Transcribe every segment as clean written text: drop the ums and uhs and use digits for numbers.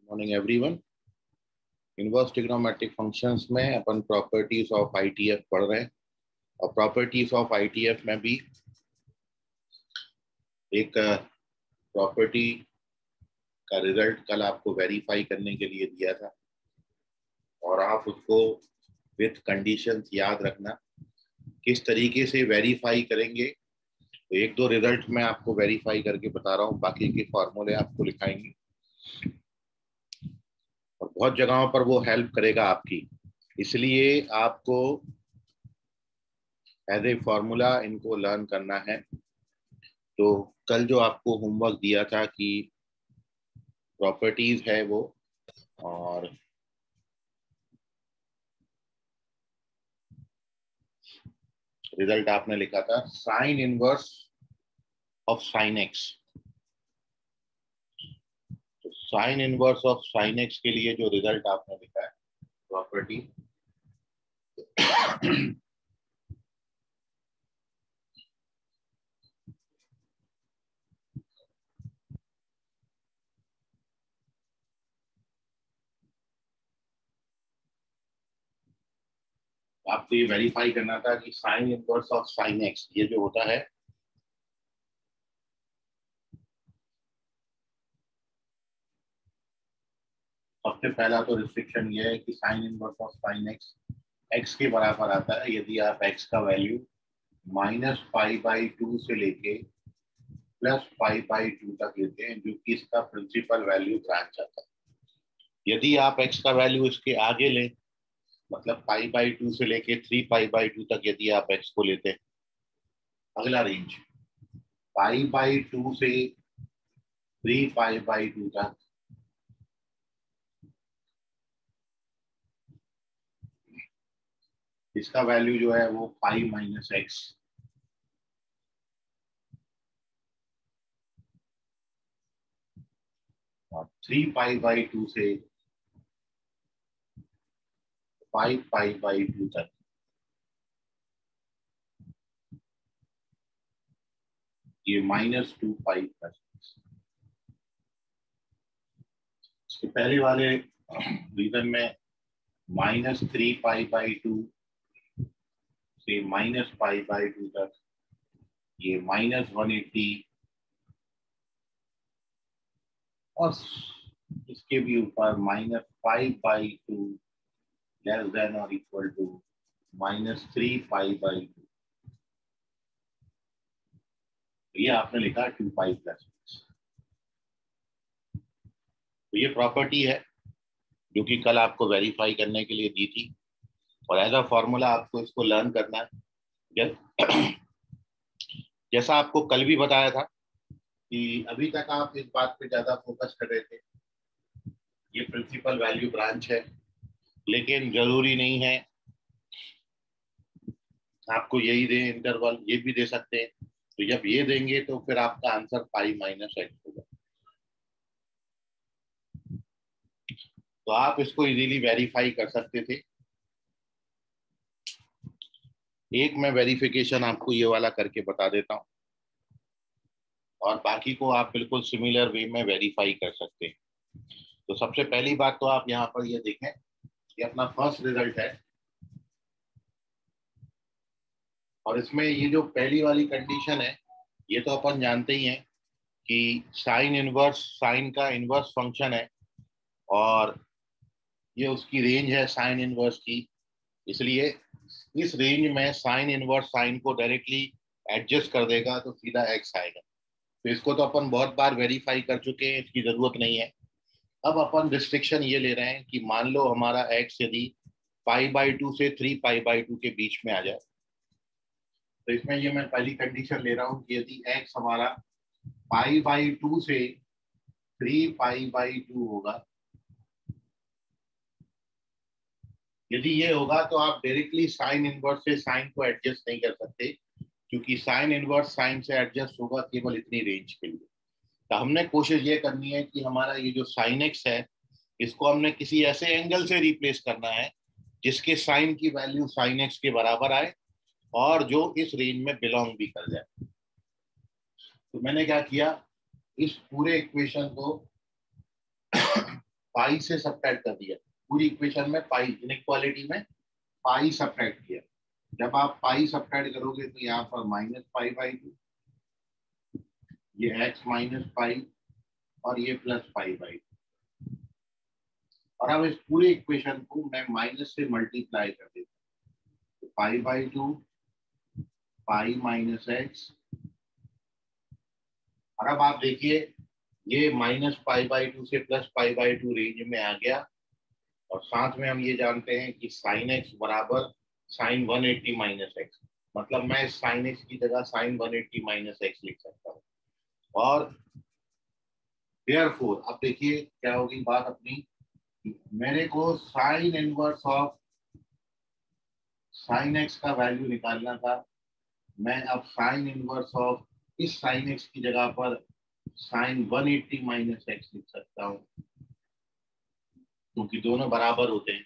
Morning everyone. Inverse trigonometric functions में अपन properties of ITF पढ़ रहे हैं और प्रॉपर्टीज ऑफ आईटीएफ में भी एक प्रॉपर्टी का रिजल्ट कल आपको वेरीफाई करने के लिए दिया था और आप उसको विथ कंडीशंस याद रखना। किस तरीके से वेरीफाई करेंगे तो एक दो रिजल्ट मैं आपको वेरीफाई करके बता रहा हूँ, बाकी के फॉर्मूले आपको लिखाएंगे और बहुत जगहों पर वो हेल्प करेगा आपकी। इसलिए आपको एज ए फॉर्मूला इनको लर्न करना है। तो कल जो आपको होमवर्क दिया था कि प्रॉपर्टीज है वो, और रिजल्ट आपने लिखा था sine inverse of sine x. तो sine inverse of sine x के लिए जो रिजल्ट आपने लिखा है प्रॉपर्टी आपको ये वेरीफाई करना था कि sign inverse of sine x ये जो होता है सबसे पहला तो रिस्ट्रिक्शन ये है कि sign inverse of sine x x के बराबर आता है यदि आप एक्स का वैल्यू -π/2 से लेके +π/2 तक लेते हैं, जो कि इसका प्रिंसिपल वैल्यू ब्रांच आता है। यदि आप एक्स का वैल्यू इसके आगे लें, मतलब π/2 से लेके 3π/2 तक यदि आप एक्स को लेते हैं, अगला रेंज π/2 से 3π/2 तक, इसका वैल्यू जो है वो π-x, और 3π/2 से 5π/2 तक ये -2π+। इसके पहले वाले रीजन में -3π/2 से -π/2 तक ये -180, और इसके भी ऊपर -5/2 लेस देन और इक्वल टू -3π/2। ये आपने लिखा 2π+। तो ये प्रॉपर्टी है जो कि कल आपको वेरीफाई करने के लिए दी थी और एज अ फॉर्मूला आपको इसको लर्न करना है। जैसा आपको कल भी बताया था कि अभी तक आप इस बात पे ज्यादा फोकस कर रहे थे, ये प्रिंसिपल वैल्यू ब्रांच है, लेकिन जरूरी नहीं है आपको यही दे इंटरवल, ये भी दे सकते हैं। तो जब ये देंगे तो फिर आपका आंसर π-x होगा। तो आप इसको इजीली वेरीफाई कर सकते थे। एक मैं वेरिफिकेशन आपको ये वाला करके बता देता हूँ और बाकी को आप बिल्कुल सिमिलर वे में वेरीफाई कर सकते हैं। तो सबसे पहली बात तो आप यहाँ पर ये देखें, ये अपना फर्स्ट रिजल्ट है और इसमें ये जो पहली वाली कंडीशन है ये तो अपन जानते ही हैं कि साइन इनवर्स साइन का इनवर्स फंक्शन है और ये उसकी रेंज है साइन इनवर्स की, इसलिए इस रेंज में साइन इनवर्स साइन को डायरेक्टली एडजस्ट कर देगा तो सीधा एक्स आएगा। तो इसको तो अपन बहुत बार वेरीफाई कर चुके हैं, इसकी जरूरत नहीं है। अब अपन रिस्ट्रिक्शन ये ले रहे हैं कि मान लो हमारा एक्स यदि π/2 से 3π/2 के बीच में आ जाए, तो इसमें ये मैं पहली कंडीशन ले रहा हूँ कि यदि एक्स हमारा π/2 से 3π/2 होगा, यदि ये होगा तो आप डायरेक्टली साइन इनवर्स से साइन को एडजस्ट नहीं कर सकते, क्योंकि साइन इनवर्स साइन से एडजस्ट होगा केवल इतनी रेंज के लिए। तो हमने कोशिश ये करनी है कि हमारा ये जो साइन एक्स है इसको हमने किसी ऐसे एंगल से रिप्लेस करना है जिसके साइन की वैल्यू साइन एक्स के बराबर आए और जो इस रेंज में बिलोंग भी कर जाए। तो मैंने क्या किया, इस पूरे इक्वेशन को पाई से सब्ट्रैक्ट कर दिया, पूरी इक्वेशन में पाई, इनइक्वालिटी में पाई सब्ट्रैक्ट किया। जब आप पाई सब्ट्रैक्ट करोगे तो यहाँ पर -पाई/2, ये x माइनस पाई और ये +पाई/2। और अब इस पूरे इक्वेशन को मैं माइनस से मल्टीप्लाई कर देता हूँ, तो पाई/2 पाई माइनस एक्स। और अब आप देखिए ये -पाई/2 से +पाई/2 रेंज में आ गया। और साथ में हम ये जानते हैं कि sin x बराबर sin 180 माइनस एक्स, मतलब मैं sin x की जगह sin 180 माइनस एक्स लिख सकता हूँ। और देयरफॉर अब देखिए क्या होगी बात अपनी, मेरे को sign inverse of sine x का वैल्यू निकालना था। मैं अब साइन इनवर्स ऑफ इस साइन एक्स की जगह पर साइन 180 माइनस एक्स लिख सकता हूँ, क्योंकि दोनों बराबर होते हैं।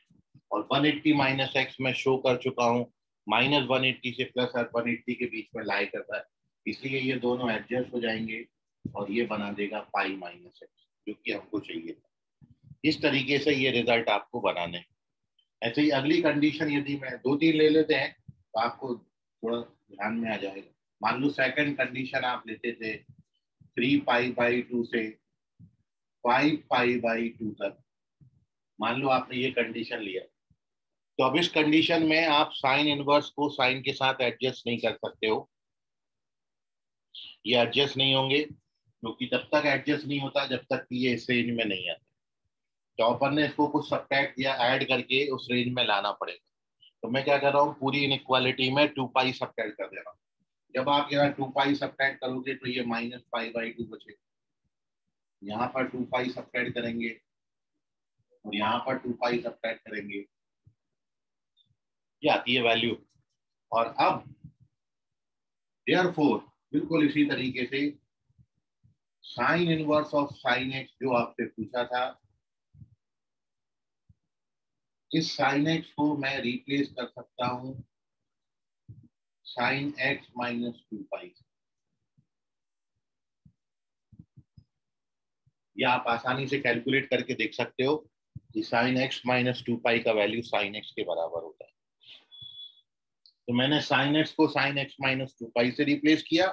और 180 माइनस एक्स में शो कर चुका हूँ, -180 से +180 के बीच में लाई करता है, इसलिए ये दोनों एडजस्ट हो जाएंगे और ये बना देगा पाई माइनस एक्स, जो कि हमको चाहिए था। इस तरीके से ये रिजल्ट आपको बनाने हैं। ऐसे ही अगली कंडीशन यदि मैं 2-3 ले लेते हैं तो आपको थोड़ा ध्यान में आ जाएगा। मान लो सेकंड कंडीशन आप लेते थे 3π/2 से 5π/2 तक, मान लो आपने ये कंडीशन लिया, तो अब इस कंडीशन में आप साइन इनवर्स को साइन के साथ एडजस्ट नहीं कर सकते हो, ये एडजस्ट नहीं होंगे, क्योंकि तब तक एडजस्ट नहीं होता जब तक कि ये इस रेंज में नहीं आता। तो अपन ने इसको कुछ सब्ट्रैक्ट या ऐड करके उस रेंज में लाना पड़ेगा। तो मैं क्या कर रहा हूँ, पूरी इनइक्वालिटी में 2π सब्ट्रैक्ट कर दे रहा हूँ। जब आप यहाँ 2π सब्ट्रैक्ट करोगे तो ये -पाई/2 बचेगा, यहाँ पर 2π सब्ट्रैक्ट करेंगे और यहाँ पर 2π सब्ट्रैक्ट करेंगे, ये आती है वैल्यू। और अब देयरफॉर बिल्कुल इसी तरीके से sign inverse of sine x जो आपसे पूछा था, इस साइन एक्स को मैं रिप्लेस कर सकता हूँ साइन x -2π। या आप आसानी से कैलकुलेट करके देख सकते हो कि साइन x -2π का वैल्यू साइन x के बराबर होता है। तो मैंने साइन x को साइन x -2π से रिप्लेस किया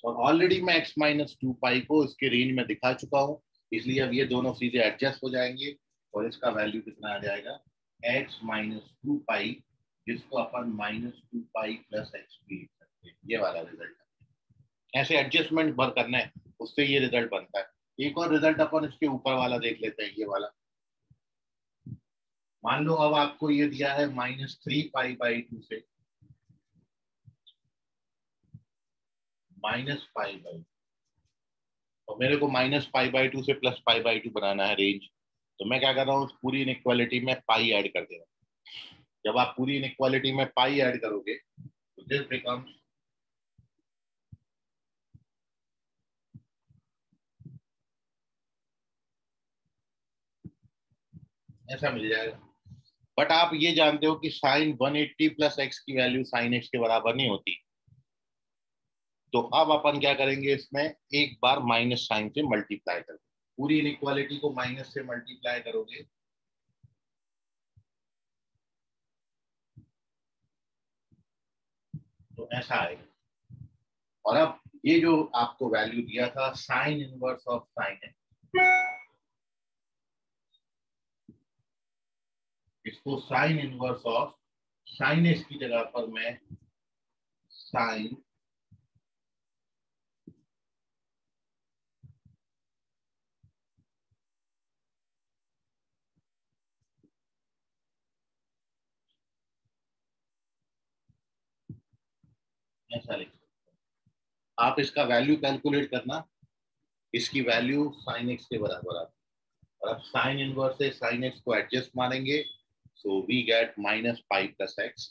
और ऑलरेडी मैं x -2π को इसके रेंज में दिखा चुका हूँ, इसलिए अब ये दोनों सीधे एडजस्ट हो जाएंगे और इसका वैल्यू कितना आ जाएगा x -2π, जिसको अपन -2π + x भी लिख सकते हैं। ये वाला रिजल्ट ऐसे एडजस्टमेंट भर करना है, उससे ये रिजल्ट बनता है। एक और रिजल्ट अपन इसके ऊपर वाला देख लेते हैं, ये वाला। मान लो अब आपको ये दिया है -3π/2 से -π/2, और मेरे को -π/2 से +π/2 बनाना है रेंज। तो मैं क्या कर रहा हूँ, पूरी इनइक्वालिटी में पाई ऐड कर दे रहा हूँ। जब आप पूरी इनइक्वालिटी में पाई ऐड करोगे तो दिस बिकम्स ऐसा मिल जाएगा। बट आप ये जानते हो कि साइन 180 + x की वैल्यू साइन x के बराबर नहीं होती। तो अब अपन क्या करेंगे, इसमें एक बार माइनस साइन से मल्टीप्लाई कर, पूरी इनइक्वालिटी को माइनस से मल्टीप्लाई करोगे तो ऐसा आएगा। और अब ये जो आपको वैल्यू दिया था साइन इनवर्स ऑफ साइन है, इसको sign inverse of sine x की जगह पर मैं साइन ऐसा लिख सकता हूं। आप इसका वैल्यू कैलकुलेट करना, इसकी वैल्यू साइन एक्स के बराबर आती है। और अब साइन इनवर्स से साइन एक्स को एडजस्ट मानेंगे, सो वी गेट -π + x,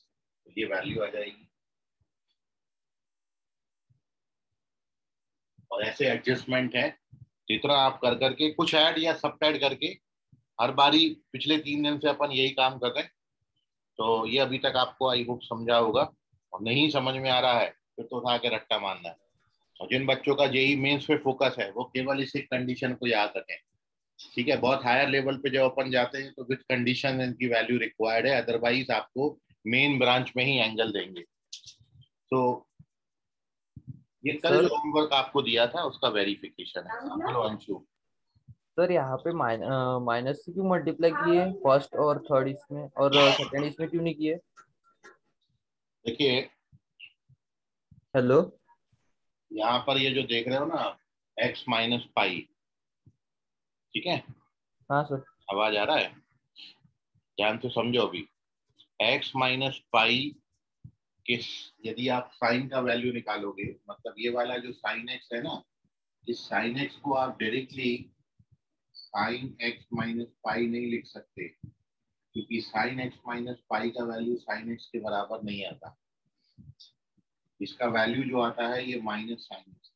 ये वैल्यू आ जाएगी। और ऐसे एडजस्टमेंट है, जितना आप कर करके कुछ ऐड या सब्ट्रैक्ट करके हर बारी, पिछले 3 दिन से अपन यही काम कर रहे हैं। तो ये अभी तक आपको आई होप समझा होगा, और नहीं समझ में आ रहा है फिर तो उठा के रट्टा मारना है। और जिन बच्चों का जेई मेंस पे फोकस है वो केवल इस एक कंडीशन को याद रखें ठीक है, बहुत हायर लेवल पे जब अपन जाते हैं तो विथ कंडीशन इनकी वैल्यू रिक्वायर्ड है, अदरवाइज आपको मेन ब्रांच में ही एंगल देंगे। तो ये कल जो सर होमवर्क आपको दिया था उसका वेरिफिकेशन है। बोलो अंशु। सर यहाँ पे माइनस से क्यों मल्टीप्लाई किए फर्स्ट और थर्ड इसमें, और सेकंड इसमें क्यों नहीं किए? देखिए, हेलो। यहाँ पर ये जो देख रहे हो ना, x माइनस पाई, ठीक है, हाँ सर। आवाज आ रहा है? ध्यान से समझो अभी। x माइनस पाई के, यदि आप साइन का वैल्यू निकालोगे, मतलब ये वाला जो साइन x है ना, इस साइन x को आप directly sine x minus pi नहीं लिख सकते, क्योंकि साइन x माइनस पाई का वैल्यू साइन x के बराबर नहीं आता। इसका वैल्यू जो आता है ये माइनस साइन x,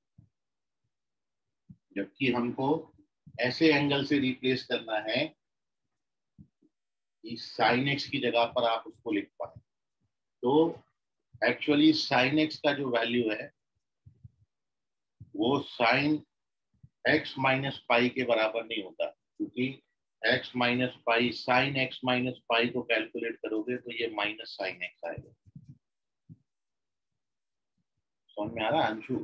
जबकि हमको ऐसे एंगल से रिप्लेस करना है कि साइन x की जगह पर आप उसको लिख पाए। तो एक्चुअली साइन x का जो वैल्यू है वो साइन x माइनस पाई के बराबर नहीं होता, क्योंकि x minus pi, sine x minus pi को कैलकुलेट करोगे तो ये माइनस साइन x आएगा। समझ में आ रहा है अंशु?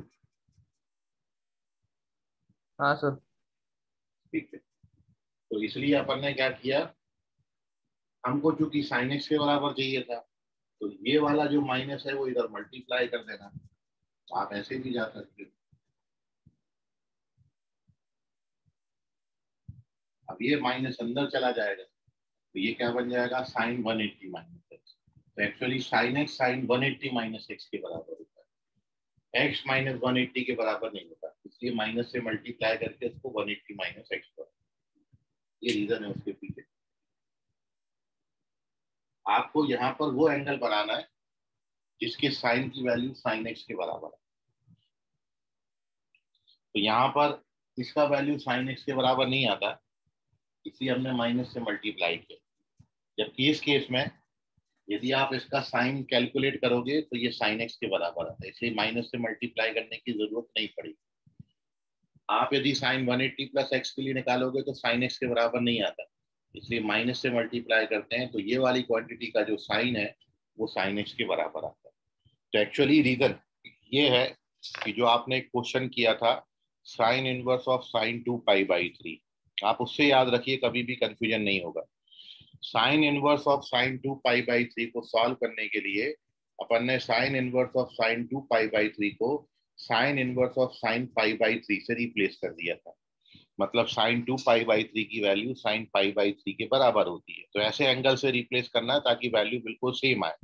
हाँ सर। ठीक है, तो इसलिए अपन ने क्या किया, हमको चूंकि साइन x के बराबर चाहिए था, तो ये वाला जो माइनस है वो इधर मल्टीप्लाई कर देना। आप ऐसे भी जा सकते हो। अब ये माइनस अंदर चला जाएगा तो ये क्या बन जाएगा, साइन 180 माइनस एक्स। तो actually sine x sine 180 minus x के बराबर होता है, एक्स माइनस 180 के बराबर नहीं होता, इसलिए माइनस से मल्टीप्लाई करके उसको 180 माइनस एक्स पर, ये रीजन है उसके पीछे। आपको यहाँ पर वो एंगल बनाना है जिसके साइन की वैल्यू साइन एक्स के बराबर है। तो यहाँ पर इसका वैल्यू साइन एक्स के बराबर नहीं आता, इसलिए हमने माइनस से मल्टीप्लाई किया। जबकि इस केस में यदि आप इसका साइन कैलकुलेट करोगे तो ये साइन एक्स के बराबर आता है, इसलिए माइनस से मल्टीप्लाई करने की जरूरत नहीं पड़ी। आप यदि साइन 180 प्लस एक्स के लिए निकालोगे तो साइन एक्स के बराबर नहीं आता, इसलिए माइनस से मल्टीप्लाई करते हैं तो ये वाली क्वांटिटी का जो साइन है वो साइन एक्स के बराबर आता है। तो एक्चुअली रीजन ये है कि जो आपने एक क्वेश्चन किया था, sine inverse of sign 2 pi by 3, आप उससे याद रखिए, कभी भी कंफ्यूजन नहीं होगा। Sign inverse of sign 2 pi by 3 को सॉल्व करने के लिए अपन ने sign inverse of sign 2 pi by 3 को sign inverse of sine pi by 3 से रिप्लेस कर दिया था। मतलब साइन 2 पाई बाई 3 की वैल्यू साइन पाई बाई 3 के बराबर होती है। तो ऐसे एंगल से रिप्लेस करना है ताकि वैल्यू बिल्कुल सेम आए,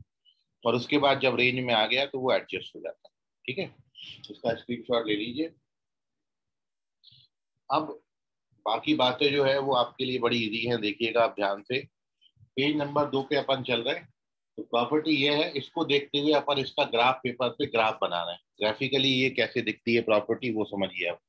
और उसके बाद जब रेंज में आ गया तो वो एडजस्ट हो जाता है। ठीक है, इसका स्क्रीनशॉट ले लीजिए। अब बाकी बातें जो है वो आपके लिए बड़ी इजी है, देखिएगा आप ध्यान से। पेज नंबर 2 पे अपन चल रहे हैं। तो प्रॉपर्टी ये है, इसको देखते हुए अपन इसका ग्राफ पेपर पे ग्राफ बना रहे हैं। ग्राफिकली ये कैसे दिखती है प्रॉपर्टी वो समझिए आप।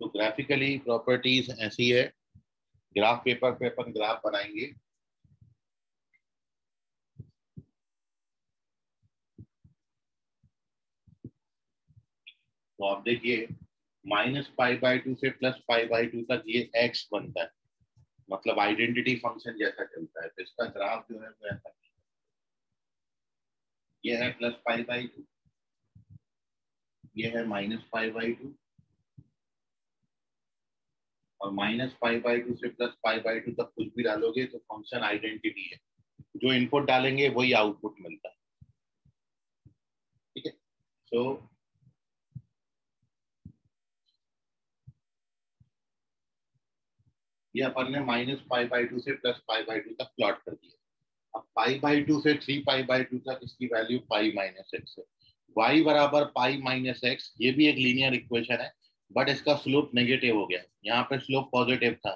तो ग्राफिकली प्रॉपर्टीज ऐसी है, ग्राफ पेपर पे अपन ग्राफ बनाएंगे। तो आप देखिए, -पाई/2 से +पाई/2 तक ये x बनता है, मतलब आइडेंटिटी फंक्शन जैसा चलता है। तो इसका ग्राफ जो है वो ऐसा, ये है +पाई/2, ये है -पाई/2, और -पाई/2 से +पाई/2 तक कुछ भी डालोगे तो फंक्शन आइडेंटिटी है, जो इनपुट डालेंगे वही आउटपुट मिलता है। ठीक है, सो ये अपन ने -पाई/2 से +पाई/2 तक प्लॉट कर दिया। अब पाई/2 से 3 पाई/2 तक इसकी वैल्यू पाई-x है। y बराबर पाई-x, ये भी एक लीनियर इक्वेशन है, बट इसका स्लोप नेगेटिव हो गया। यहाँ पे स्लोप पॉजिटिव था,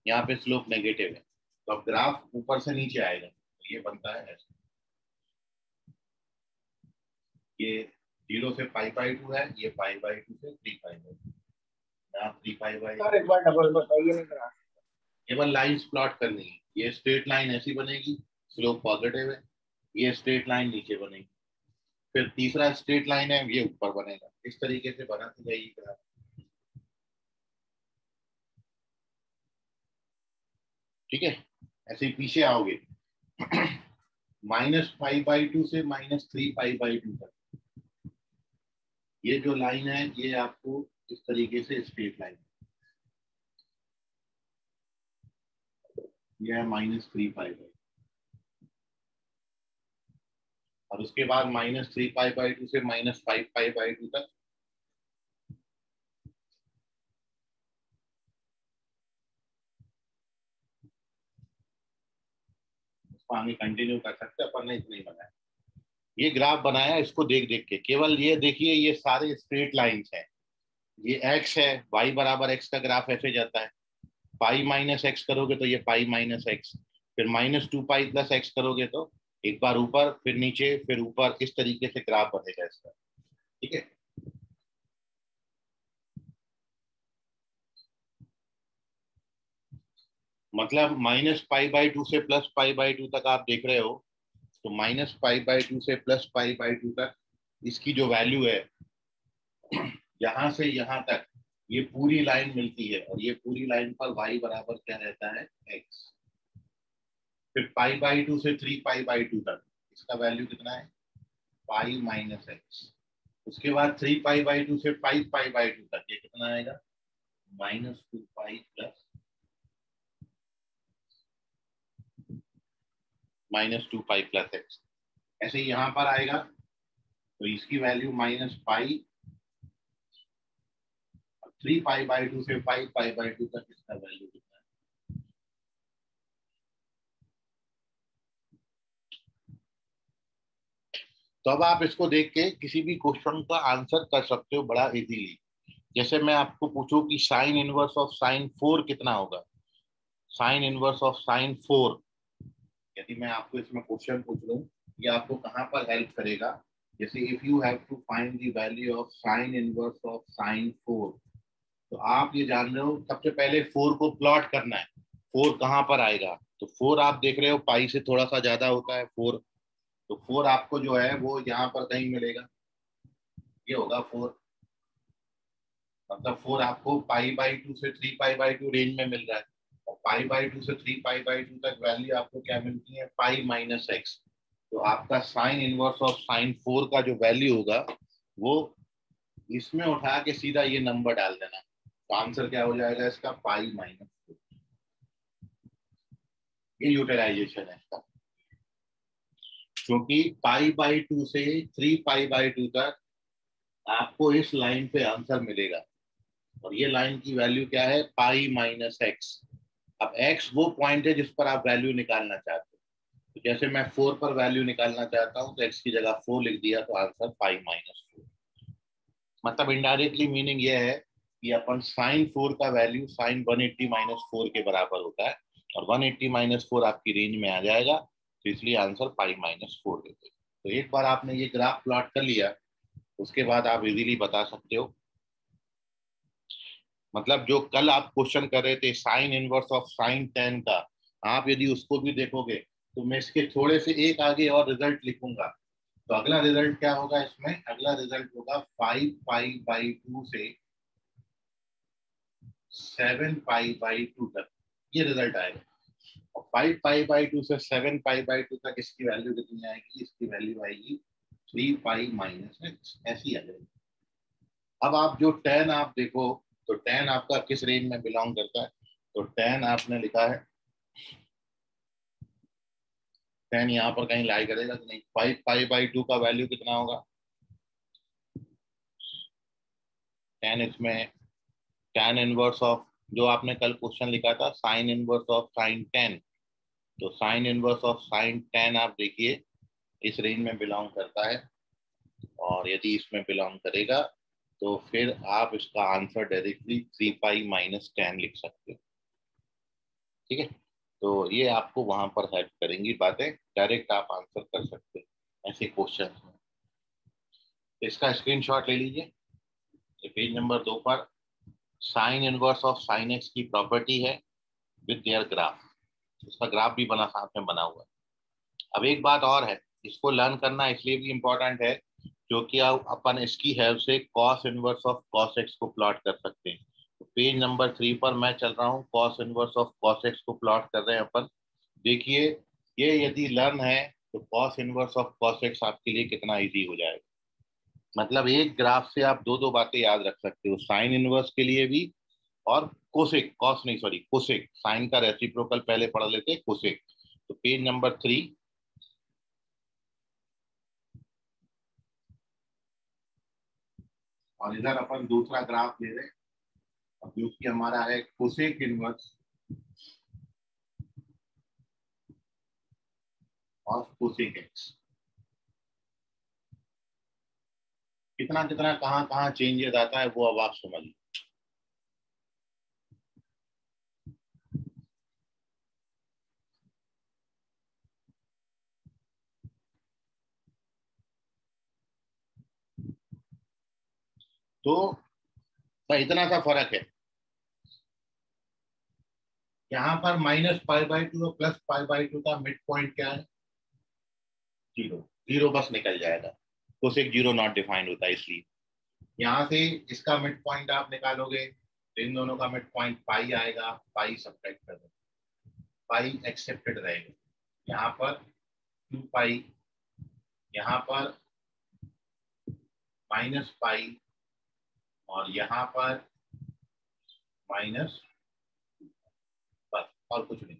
यहाँ पे स्लोप नेगेटिव है। तो अब ग्राफ ऊपर से नीचे आएगा, तो ये बनता है ऐसे। ये 0 से π/2 है, ये π/2 से 3π/2, यहाँ 3π/2। सर एक बार डबल बताइए, नहीं करा। केवल लाइंस प्लॉट करनी है। ये स्ट्रेट लाइन ऐसी बनेगी, स्लोप पॉजिटिव है, ये स्ट्रेट लाइन नीचे बनेगी, फिर तीसरा स्ट्रेट लाइन है ये ऊपर बनेगा। इस तरीके से बनाती जाएगी ग्राफ। ठीक है, ऐसे ही पीछे आओगे -π/2 से -3π/2 तक ये जो लाइन है ये आपको इस तरीके से स्ट्रेट लाइन, ये है -3π/2, और उसके बाद -3π/2 से -5π/2 तक आगे कंटिन्यू कर सकते हैं। अपन ने इतना ही बनाया, ये ग्राफ बनाया इसको देख देख के। केवल ये देखिए ये सारे स्ट्रेट लाइंस हैं, ये x है, y बराबर x का ग्राफ ऐसे जाता है। पाई माइनस एक्स करोगे तो ये पाई माइनस एक्स, फिर -2π + x करोगे तो एक बार ऊपर फिर नीचे फिर ऊपर, इस तरीके से ग्राफ बनेगा इसका। ठीक है, मतलब -π/2 से +π/2 तक आप देख रहे हो, तो -π/2 से +π/2 तक इसकी जो वैल्यू है यहाँ से यहाँ तक ये पूरी लाइन मिलती है, और ये पूरी लाइन पर y बराबर क्या रहता है, x। फिर π/2 से 3π/2 तक इसका वैल्यू कितना है, पाई माइनस एक्स। उसके बाद 3π/2 से 5π/2 तक ये कितना आएगा, -2π + -2π + x। ऐसे ही यहाँ पर आएगा तो इसकी वैल्यू -π, 3π/2 से 5π/2 तक इसका वैल्यू कितना है। तो अब आप इसको देख के किसी भी क्वेश्चन का आंसर कर सकते हो बड़ा इजीली। जैसे मैं आपको पूछूं कि साइन इनवर्स ऑफ साइन 4 कितना होगा, साइन इनवर्स ऑफ साइन 4, यदि मैं आपको इसमें क्वेश्चन पूछ लूं, ये आपको कहाँ पर हेल्प करेगा। जैसे if you have to find the value of sine inverse of sine 4, तो आप ये जान रहे हो सबसे पहले 4 को प्लॉट करना है। 4 कहाँ पर आएगा, तो 4 आप देख रहे हो पाई से थोड़ा सा ज्यादा होता है 4, तो 4 आपको जो है वो यहाँ पर कहीं मिलेगा, ये होगा 4। मतलब 4 आपको π/2 से 3π/2 रेंज में मिल रहा है, और π/2 से 3π/2 तक वैल्यू आपको क्या मिलती है, पाई माइनस एक्स। तो आपका साइन इनवर्स ऑफ साइन 4 का जो वैल्यू होगा वो इसमें उठा के सीधा ये नंबर डाल देना, तो आंसर क्या हो जाएगा इसका, π-4। ये यूटिलाइजेशन है इसका, क्योंकि π/2 से 3π/2 तक आपको इस लाइन पे आंसर मिलेगा, और ये लाइन की वैल्यू क्या है, पाई माइनस एक्स। अब x वो पॉइंट है जिस पर आप वैल्यू निकालना चाहते हो, तो जैसे मैं 4 पर वैल्यू निकालना चाहता हूँ तो x की जगह 4 लिख दिया, तो आंसर π-4। मतलब इनडायरेक्टली मीनिंग ये है कि अपन साइन 4 का वैल्यू साइन 180 - 4 के बराबर होता है, और 180 - 4 आपकी रेंज में आ जाएगा, तो इसलिए आंसर π-4 देते। तो एक बार आपने ये ग्राफ प्लॉट कर लिया, उसके बाद आप इजीली बता सकते हो। मतलब जो कल आप क्वेश्चन कर रहे थे साइन इनवर्स ऑफ साइन 10 का, आप यदि उसको भी देखोगे तो मैं इसके थोड़े से एक आगे और रिजल्ट लिखूंगा, तो अगला रिजल्ट क्या होगा इसमें, अगला रिजल्ट होगा 5π/2 से 7π/2 तक, ये रिजल्ट आएगा। और 5π/2 से 7π/2 तक इसकी वैल्यू कितनी आएगी, इसकी वैल्यू आएगी 3π-x, ऐसी आ जाएगी। अब आप जो 10 आप देखो, तो 10 आपका किस रेंज में बिलोंग करता है, तो 10 आपने लिखा है, 10 यहाँ पर कहीं लाई करेगा कि नहीं। 5π/2 का वैल्यू कितना होगा, 10 इसमें tan इनवर्स ऑफ, जो आपने कल क्वेश्चन लिखा था साइन इनवर्स ऑफ साइन 10, तो साइन इनवर्स ऑफ साइन 10 आप देखिए इस रेंज में बिलोंग करता है, और यदि इसमें बिलोंग करेगा तो फिर आप इसका आंसर डायरेक्टली 3π-10 लिख सकते हो। ठीक है, तो ये आपको वहां पर हेल्प करेंगी बातें, डायरेक्ट आप आंसर कर सकते हो ऐसे क्वेश्चन में। इसका स्क्रीनशॉट ले लीजिए। ये पेज नंबर 2 पर sign inverse of sine x की प्रॉपर्टी है विद देयर ग्राफ। उसका ग्राफ भी बना, साथ में बना हुआ है। अब एक बात और है, इसको लर्न करना इसलिए भी इम्पोर्टेंट है क्योंकि अपन इसकी हेल्प से cos inverse of cos x को प्लॉट कर सकते हैं। तो पेज नंबर 3 पर मैं चल रहा हूँ, cos inverse of cos x को प्लॉट कर रहे हैं अपन। देखिए ये यदि लर्न है तो cos inverse of cos x आपके लिए कितना इजी हो जाएगा। मतलब एक ग्राफ से आप दो दो बातें याद रख सकते हो, साइन इनवर्स के लिए भी और कोसेक, कॉस नहीं सॉरी कोसेक, साइन का रेसिप्रोकल पहले पढ़ लेते हैं कोसेक। तो पेज नंबर 3 और इधर अपन दूसरा ग्राफ ले रहे हैं, और जो कि हमारा है cosec inverse of cosec x. कितना कितना कहाँ कहाँ चेंजेस आता है वो अब आप समझिए। तो इतना सा फर्क है, यहाँ पर -π/2 और +π/2 का मिड पॉइंट क्या है? 0। 0 बस निकल जाएगा, कोसेक 0 नॉट डिफाइंड होता है, इसलिए यहाँ से इसका मिड पॉइंट आप निकालोगे तो इन दोनों का मिड पॉइंट पाई आएगा, पाई सब्ट्रैक्ट कर दो, पाई एक्सेप्टेड रहेगा। यहाँ पर 2π, यहाँ पर -π और यहाँ पर माइनस, बस और कुछ नहीं।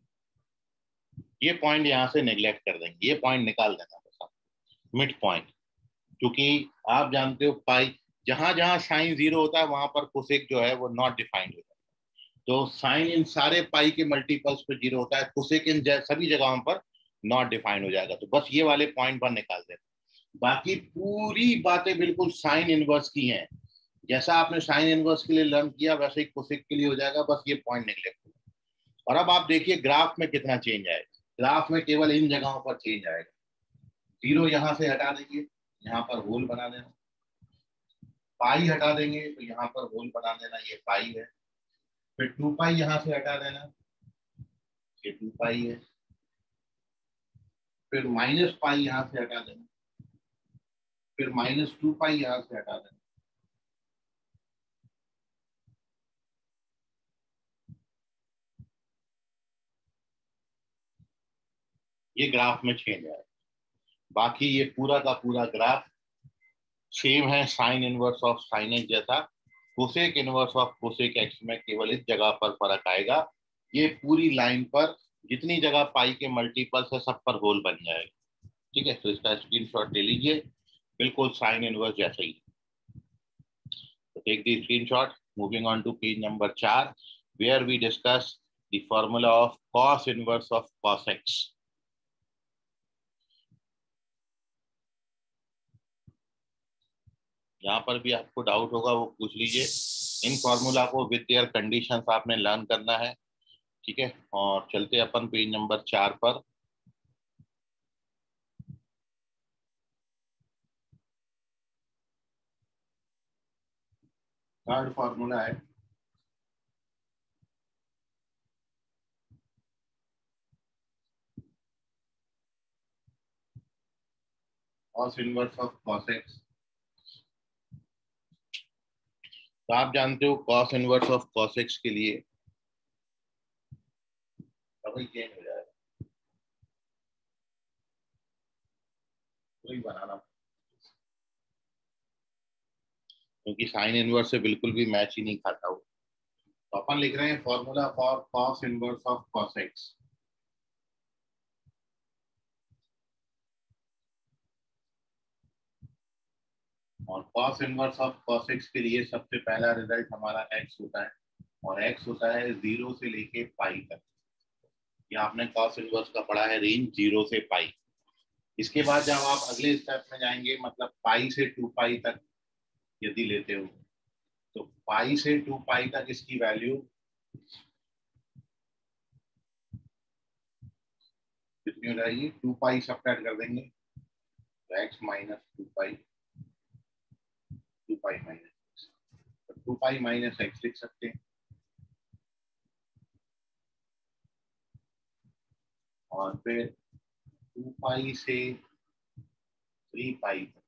ये पॉइंट यहाँ से नेग्लेक्ट कर देंगे, ये पॉइंट निकाल देना बस आप, मिड पॉइंट। क्योंकि आप जानते हो पाई जहां जहां साइन 0 होता है वहां पर कोसेक जो है वो नॉट डिफाइंड होता है। तो साइन इन सारे पाई के मल्टीपल्स पे 0 होता है, कोसेक इन सभी जगहों पर नॉट डिफाइंड हो जाएगा। तो बस ये वाले पॉइंट पर निकाल देना, बाकी पूरी बातें बिल्कुल साइन इनवर्स की हैं। जैसा आपने साइन इनवर्स के लिए लर्न किया वैसे ही कोसेक के लिए हो जाएगा, बस ये पॉइंट निगलेक्ट होगा। और अब आप देखिए ग्राफ में कितना चेंज आएगा। ग्राफ में केवल इन जगहों पर चेंज आएगा। 0 यहां से हटा देंगे, यहाँ पर होल बना देना, पाई हटा देंगे तो यहाँ पर होल बना देना, ये पाई है। फिर 2π यहाँ से हटा देना, ये 2π है। फिर -π यहाँ से हटा देना, फिर -2π यहाँ से हटा देना। ये ग्राफ में चेंज आएगा। बाकी ये पूरा का पूरा ग्राफ सेम है sine inverse of sine x जैसा। Cosec inverse of cosec x में केवल इस जगह पर फर्क आएगा, ये पूरी लाइन पर जितनी जगह पाई के मल्टीपल्स है सब पर होल बन जाएगा। ठीक है, तो इसका स्क्रीनशॉट ले लीजिए, बिल्कुल साइन इनवर्स जैसा ही। तो take the screenshot, moving on to page number 4 where we discuss the formula of cos inverse of cos x. यहाँ पर भी आपको डाउट होगा वो पूछ लीजिए। इन फॉर्मूला को विद देयर कंडीशंस आपने लर्न करना है। ठीक है, और चलते अपन पेज नंबर 4 पर। थर्ड फॉर्मूला है cos inverse of cos x। तो आप जानते हो cos inverse of cos x के लिए कभी चेंज हो जाएगा, वही बनाना, क्योंकि साइन इनवर्स से बिल्कुल भी मैच ही नहीं खाता वो। तो अपन लिख रहे हैं formula for cos inverse of cos x। और cos inverse of cos x के लिए सबसे पहला रिजल्ट हमारा x होता है, और x होता है 0 से लेके पाई तक। ये आपने cos इनवर्स का पढ़ा है, रेंज 0 से पाई। इसके बाद जब आप अगले स्टेप में जाएंगे, मतलब पाई से 2π तक यदि लेते हो, तो पाई से 2π तक इसकी वैल्यू कितनी हो जाएगी? 2π सब्ट्रैक्ट कर देंगे तो x -2π 2 पाई माइनस एक्स, तो 2 पाई माइनस एक्स लिख सकते हैं। और फिर 2 पाई से 3 पाई तक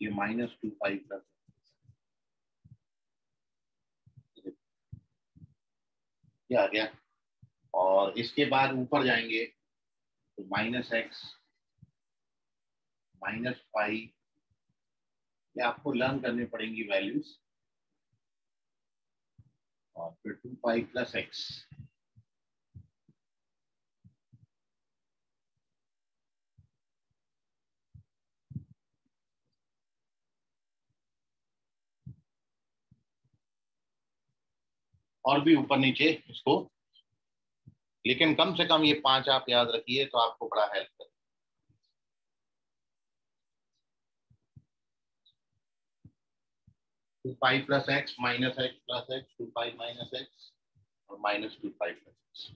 ये -2 पाई प्लस ये आ गया। और इसके बाद ऊपर जाएंगे तो माइनस एक्स माइनस पाई, ये आपको लर्न करनी पड़ेंगी वैल्यूज। और फिर 2 पाई प्लस एक्स, और भी ऊपर नीचे इसको, लेकिन कम से कम ये 5 आप याद रखिए तो आपको बड़ा हेल्प करेगा। 2 pi plus x minus x plus x, 2 pi minus x और -2 पाई प्लस एक्स।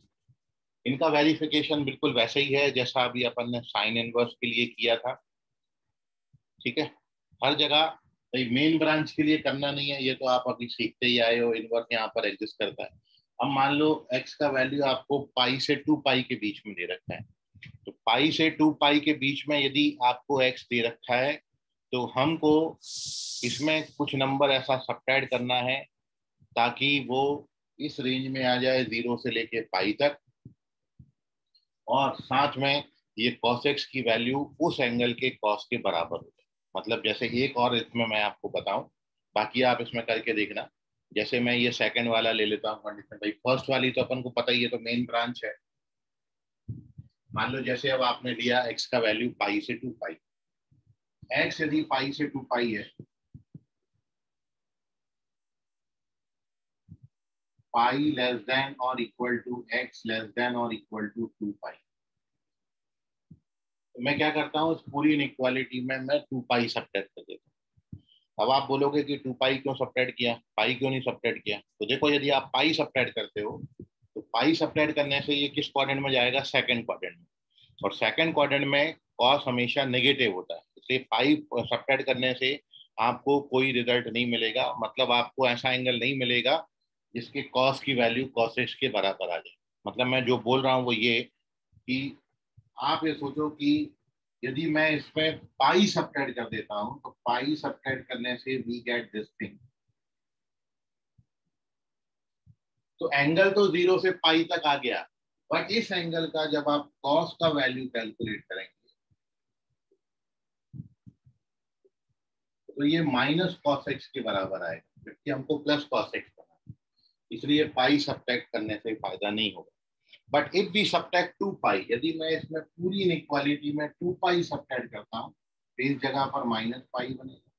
इनका वेरिफिकेशन बिल्कुल वैसे ही है जैसा अभी अपन ने साइन इनवर्स के लिए किया था। ठीक है, हर जगह मेन ब्रांच के लिए करना नहीं है, ये तो आप अभी सीखते ही आए हो, इनवर्स यहाँ पर एग्जिस्ट करता है। अब मान लो x का वैल्यू आपको पाई से 2 पाई के बीच में दे रखा है, तो पाई से 2 पाई के बीच में यदि आपको x दे रखा है तो हमको इसमें कुछ नंबर ऐसा सब्ट्रैक्ट करना है ताकि वो इस रेंज में आ जाए 0 से लेके पाई तक, और साथ में ये cos x की वैल्यू उस एंगल के cos के बराबर हो जाए। मतलब जैसे एक और इसमें मैं आपको बताऊं, बाकी आप इसमें करके देखना। जैसे मैं ये सेकंड वाला ले लेता हूँ कंडीशन, भाई फर्स्ट वाली तो अपन को पता ही है, तो मेन ब्रांच है। मान लो जैसे अब आपने लिया x का वैल्यू पाई से 2 पाई, x यदि पाई से 2 पाई है, पाई लेस देन और equal to x less than और इक्वल टू 2 पाई, तो मैं क्या करता हूँ, इस पूरी इनइक्वालिटी में मैं 2 पाई सब्ट्रैक्ट कर देता हूँ। अब आप बोलोगे कि 2 पाई क्यों सब्ट्रैक्ट किया, पाई क्यों नहीं सब्ट्रैक्ट किया? तो देखो, यदि आप पाई सब्ट्रैक्ट करते हो तो पाई सब्ट्रैक्ट करने से ये किस क्वाड्रेंट में जाएगा? सेकंड क्वाड्रेंट में, और सेकंड क्वाड्रेंट में कॉस हमेशा नेगेटिव होता है, इसलिए पाई सब्ट्रैक्ट करने से आपको कोई रिजल्ट नहीं मिलेगा। मतलब आपको ऐसा एंगल नहीं मिलेगा जिसके कॉस की वैल्यू कॉस एक्स के बराबर आ जाए। मतलब मैं जो बोल रहा हूँ वो ये कि आप ये सोचो कि यदि मैं इसमें पाई सब्ट्रैक्ट कर देता हूं तो पाई सब्ट्रैक्ट करने से वी गेट दिस थिंग, तो एंगल तो 0 से पाई तक आ गया, बट इस एंगल का जब आप कॉस का वैल्यू कैलकुलेट करेंगे तो ये माइनस कॉस एक्स के बराबर आएगा, जबकि हमको प्लस कॉस एक्स करना है, इसलिए पाई सब्ट्रैक्ट करने से फायदा नहीं होगा। बट इफ वी सब्ट्रैक्ट 2 पाई, यदि मैं इसमें पूरी इनइक्वालिटी में 2 पाई सब्ट्रैक्ट करता हूँ तो इस जगह पर माइनस पाई बनेगा,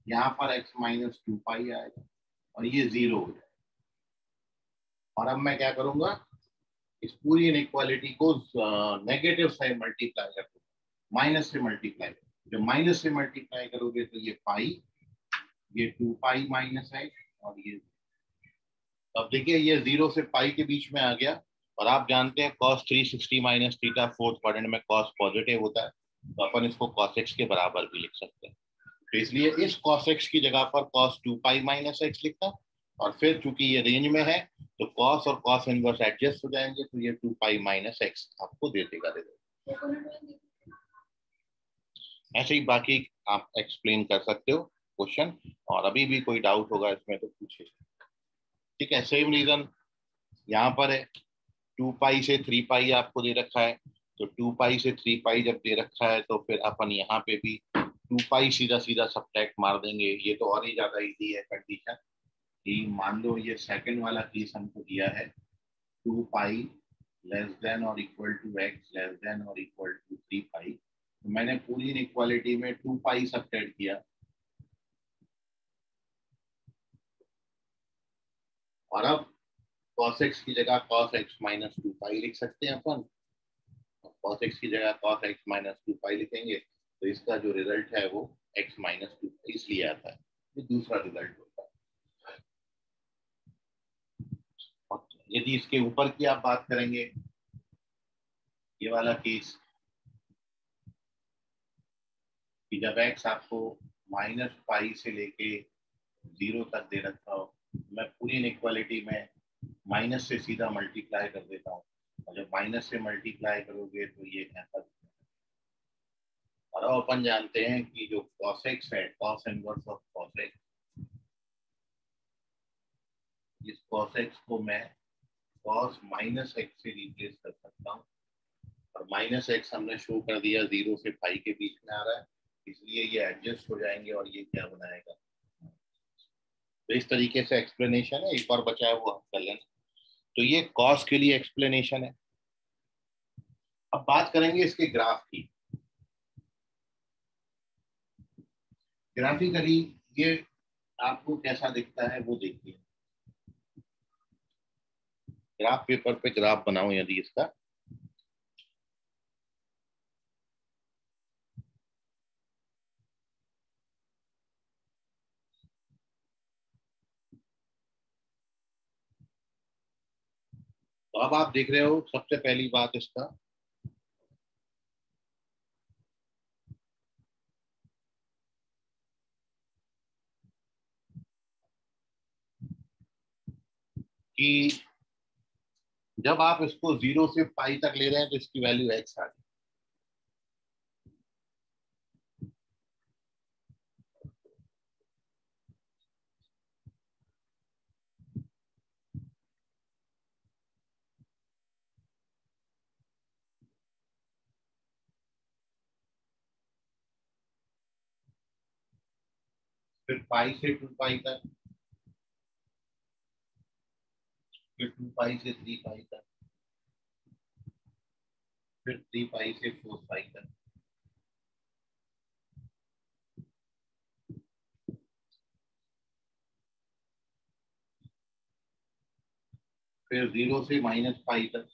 यहाँ पर x -2 पाई आएगा और ये 0 हो जाएगा। और अब मैं क्या करूंगा, इस पूरी इनइक्वालिटी को नेगेटिव से मल्टीप्लाई कर दूंगा, माइनस से मल्टीप्लाई। जब माइनस से मल्टीप्लाई करोगे तो ये पाई, ये 2 पाई माइनस है, और ये, अब देखिए ये 0 से पाई के बीच में आ गया। और आप जानते हैं cos 360 minus theta fourth quadrant में cos पॉजिटिव होता है, तो अपन इसको cos x के बराबर भी लिख सकते हैं। तो इसलिए इस cos x की जगह पर cos 2 पाई माइनस एक्स लिखता, और फिर चूंकि ये रेंज में है तो cos और cos इनवर्स एडजस्ट हो जाएंगे, तो ये 2 पाई माइनस एक्स आपको दे देगा। ऐसे ही बाकी आप एक्सप्लेन कर सकते हो क्वेश्चन, और अभी भी कोई डाउट होगा इसमें तो पूछिए। ठीक है, सेम रीजन यहाँ पर है, 2 पाई से 3 पाई आपको दे रखा है, तो 2 पाई से 3 पाई जब दे रखा है तो फिर अपन यहाँ पे भी 2 पाई सीधा सीधा सब्ट्रैक्ट मार देंगे। ये तो और ही ज्यादा इजी है कंडीशन कि मान लो ये सेकंड वाला केस हमको दिया है, 2 पाई लेस देन और equal to x less than और इक्वल टू 3 पाई, तो मैंने पूरी इनइक्वालिटी में 2 पाई सब्ट्रैक्ट किया, और अब cos x की जगह cos x -2 पाई लिख सकते हैं अपन, cos x की जगह cos x -2 पाई लिखेंगे तो इसका जो रिजल्ट है वो x -2 पाई इसलिए आता है, ये दूसरा रिजल्ट होता है। और यदि इसके ऊपर की आप बात करेंगे, ये वाला केस कि जब x आपको माइनस पाई से लेके 0 तक दे रखा हो, मैं पूरी इनइक्वालिटी में माइनस से सीधा मल्टीप्लाई कर देता हूँ, और जब माइनस से मल्टीप्लाई करोगे तो ये ऐसा। और अब अपन जानते हैं कि जो cos x है, cos inverse of cos x, इस cos x को मैं cos माइनस x से रिप्लेस कर सकता हूँ, और माइनस x हमने शो कर दिया 0 से पाई के बीच में आ रहा है, इसलिए ये एडजस्ट हो जाएंगे और ये क्या बनाएगा। तो इस तरीके से एक्सप्लेनेशन है, एक और बचा है वो हम कर लेंगे। तो ये cos के लिए एक्सप्लेनेशन है। अब बात करेंगे इसके ग्राफ की। ग्राफिकली ये आपको कैसा दिखता है वो देखिए। ग्राफ पेपर पे ग्राफ बनाओ यदि इसका, तो अब आप देख रहे हो सबसे पहली बात इसका कि जब आप इसको 0 से पाई तक ले रहे हैं तो इसकी वैल्यू x आ गई। फिर पाई से 2 पाई तक, फिर 2 पाई से 3 पाई तक, फिर 3 पाई से 4 पाई तक, फिर 0 से माइनस पाई तक,